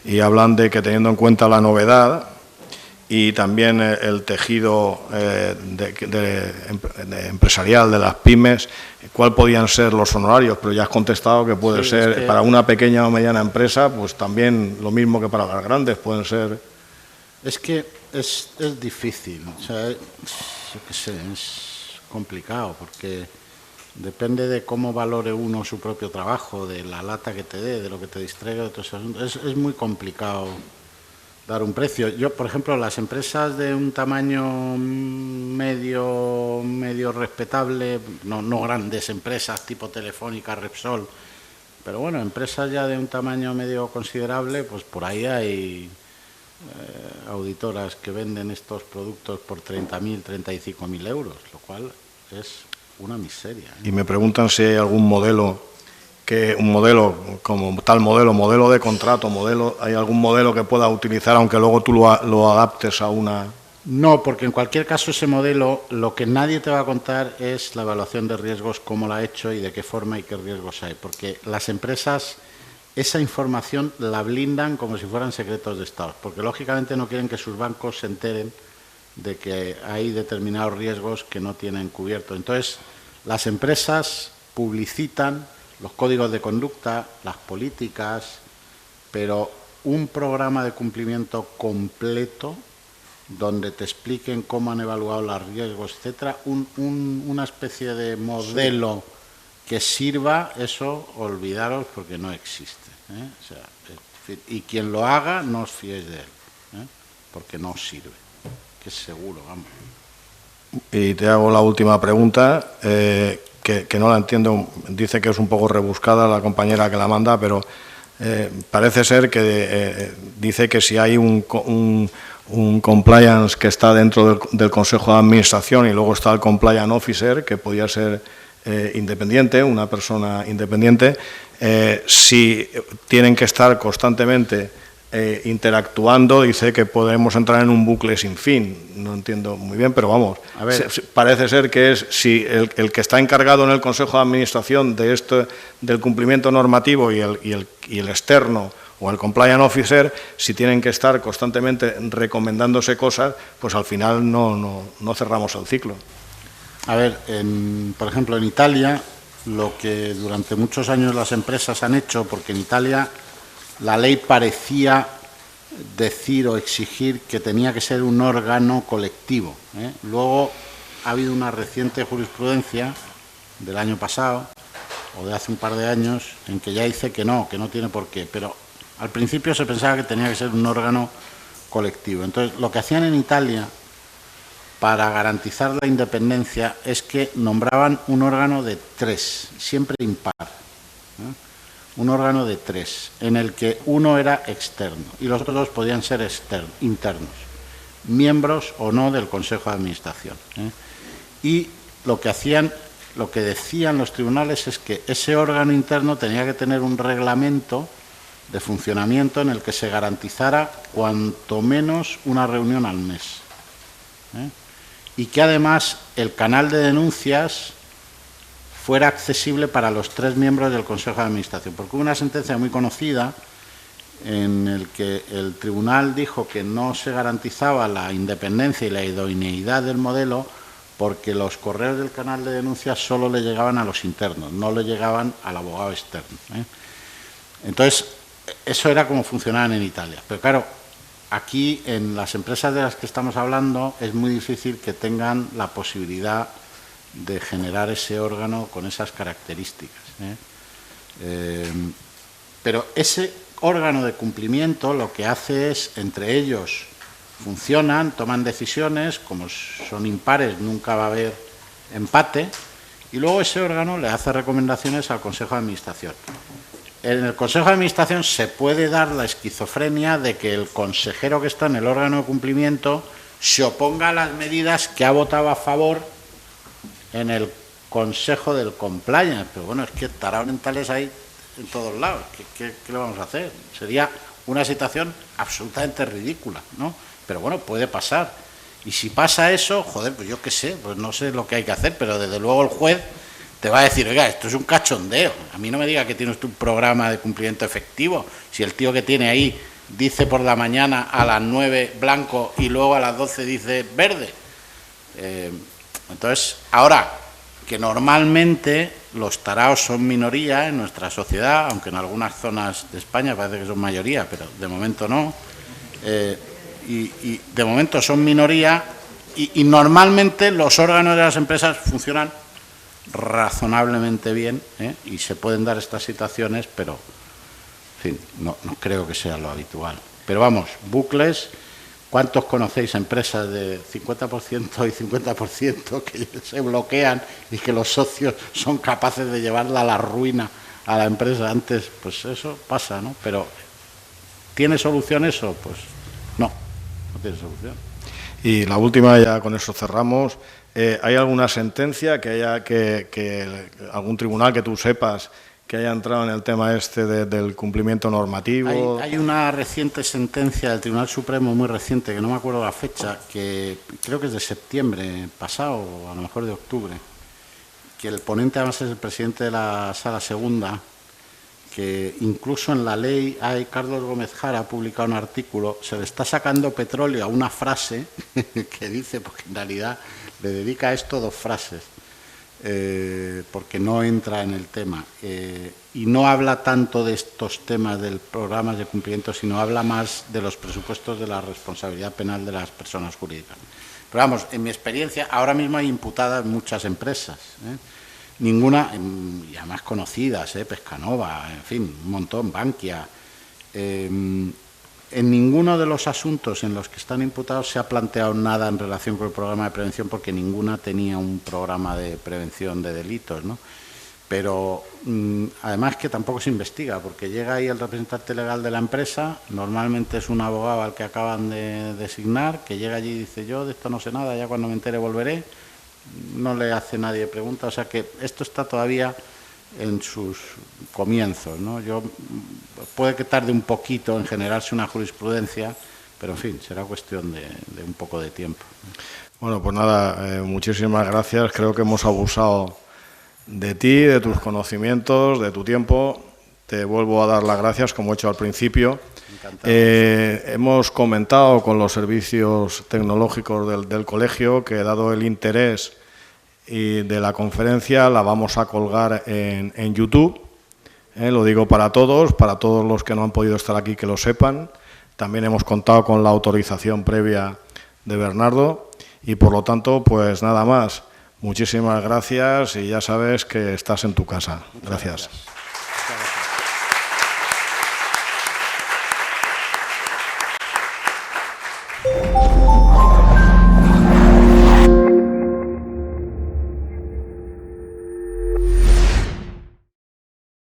y hablan de que, teniendo en cuenta la novedad y también el tejido empresarial de las pymes, ¿cuál podían ser los honorarios? Pero ya has contestado que puede ser, es que para una pequeña o mediana empresa, pues también lo mismo que para las grandes, pueden ser.
Es que es difícil, o sea, yo qué sé, es complicado, porque depende de cómo valore uno su propio trabajo, de la lata que te dé, de lo que te distraiga de otros asuntos. Es muy complicado dar un precio. Yo, por ejemplo, las empresas de un tamaño medio respetable, no grandes empresas tipo Telefónica, Repsol, pero bueno, empresas ya de un tamaño medio considerable, pues por ahí hay auditoras que venden estos productos por 30.000, 35.000 euros, lo cual es una miseria, ¿eh?
Y me preguntan si hay algún modelo, como tal modelo de contrato, ¿hay algún modelo que pueda utilizar, aunque luego tú lo adaptes a una?
No, porque en cualquier caso ese modelo, lo que nadie te va a contar es la evaluación de riesgos, cómo la ha hecho y de qué forma y qué riesgos hay, porque las empresas esa información la blindan como si fueran secretos de Estado, porque lógicamente no quieren que sus bancos se enteren de que hay determinados riesgos que no tienen cubierto. Entonces, las empresas publicitan los códigos de conducta, las políticas, pero un programa de cumplimiento completo donde te expliquen cómo han evaluado los riesgos, etcétera, una especie de modelo que sirva, eso olvidaros porque no existe. O sea, y quien lo haga, no os fiéis de él, porque no sirve, que es seguro, vamos.
Y te hago la última pregunta, que no la entiendo, dice que es un poco rebuscada la compañera que la manda, pero parece ser que dice que si hay un compliance que está dentro del Consejo de Administración y luego está el compliance officer, que podría ser independiente, una persona independiente, si tienen que estar constantemente interactuando, dice que podemos entrar en un bucle sin fin. No entiendo muy bien, pero vamos,
a ver,
parece ser que es si el que está encargado en el Consejo de Administración de esto, del cumplimiento normativo y el externo o el compliance officer, si tienen que estar constantemente recomendándose cosas, pues al final no cerramos el ciclo.
A ver, por ejemplo, en Italia, lo que durante muchos años las empresas han hecho, porque en Italia la ley parecía decir o exigir que tenía que ser un órgano colectivo. Luego ha habido una reciente jurisprudencia del año pasado, o de hace un par de años, en que ya dice que no tiene por qué. Pero al principio se pensaba que tenía que ser un órgano colectivo. Entonces, lo que hacían en Italia para garantizar la independencia es que nombraban un órgano de 3, siempre impar. Un órgano de 3, en el que uno era externo y los otros dos podían ser internos, miembros o no del Consejo de Administración. Y lo que decían los tribunales es que ese órgano interno tenía que tener un reglamento de funcionamiento en el que se garantizara cuanto menos una reunión al mes. Y que además el canal de denuncias fuera accesible para los 3 miembros del Consejo de Administración. Porque hubo una sentencia muy conocida en el que el tribunal dijo que no se garantizaba la independencia y la idoneidad del modelo porque los correos del canal de denuncias solo le llegaban a los internos, no le llegaban al abogado externo. Entonces, eso era como funcionaban en Italia. Pero claro, aquí en las empresas de las que estamos hablando es muy difícil que tengan la posibilidad de generar ese órgano con esas características. Pero ese órgano de cumplimiento lo que hace es, entre ellos funcionan, toman decisiones, como son impares nunca va a haber empate, y luego ese órgano le hace recomendaciones al Consejo de Administración. En el Consejo de Administración se puede dar la esquizofrenia de que el consejero que está en el órgano de cumplimiento se oponga a las medidas que ha votado a favor en el Consejo del Compliance. Pero bueno, es que tarados mentales hay en todos lados. ¿Qué le vamos a hacer? Sería una situación absolutamente ridícula, ¿no? Pero bueno, puede pasar. Y si pasa eso, joder, pues yo qué sé, pues no sé lo que hay que hacer, pero desde luego el juez te va a decir, oiga, esto es un cachondeo. A mí no me diga que tiene usted un programa de cumplimiento efectivo. Si el tío que tiene ahí dice por la mañana a las 9 blanco y luego a las 12 dice verde. Entonces, ahora, que normalmente los taraos son minoría en nuestra sociedad, aunque en algunas zonas de España parece que son mayoría, pero de momento no, y de momento son minoría, y normalmente los órganos de las empresas funcionan razonablemente bien, y se pueden dar estas situaciones, pero en fin, no creo que sea lo habitual. Pero vamos, bucles. ¿Cuántos conocéis empresas de 50% y 50% que se bloquean y que los socios son capaces de llevarla a la ruina a la empresa antes? Pues eso pasa, ¿no? Pero ¿tiene solución eso? Pues no tiene solución.
Y la última, ya con eso cerramos. ¿Hay alguna sentencia que haya que algún tribunal que tú sepas que haya entrado en el tema este del cumplimiento normativo?
Hay una reciente sentencia del Tribunal Supremo, muy reciente, que no me acuerdo la fecha, que creo que es de septiembre pasado, o a lo mejor de octubre, que el ponente además es el presidente de la Sala Segunda, que incluso en la ley, Carlos Gómez Jara ha publicado un artículo, se le está sacando petróleo a una frase que dice, porque en realidad le dedica a esto 2 frases, porque no entra en el tema, y no habla tanto de estos temas del programa de cumplimiento, sino habla más de los presupuestos de la responsabilidad penal de las personas jurídicas. Pero vamos, en mi experiencia, ahora mismo hay imputadas muchas empresas, ninguna, y además conocidas, Pescanova, en fin, un montón, Bankia. En ninguno de los asuntos en los que están imputados se ha planteado nada en relación con el programa de prevención, porque ninguna tenía un programa de prevención de delitos, ¿no? Pero además que tampoco se investiga, porque llega ahí el representante legal de la empresa, normalmente es un abogado al que acaban de designar, que llega allí y dice: yo de esto no sé nada, ya cuando me entere volveré. No le hace nadie pregunta, o sea que esto está todavía en sus comienzos, ¿no? Puede que tarde un poquito en generarse una jurisprudencia, pero en fin, será cuestión de un poco de tiempo.
Bueno, pues nada, muchísimas gracias. Creo que hemos abusado de ti, de tus conocimientos, de tu tiempo. Te vuelvo a dar las gracias, como he hecho al principio. Hemos comentado con los servicios tecnológicos del colegio que, dado el interés y de la conferencia, la vamos a colgar en YouTube. Lo digo para todos los que no han podido estar aquí, que lo sepan. También hemos contado con la autorización previa de Bernardo y, por lo tanto, pues nada más. Muchísimas gracias y ya sabes que estás en tu casa. Gracias.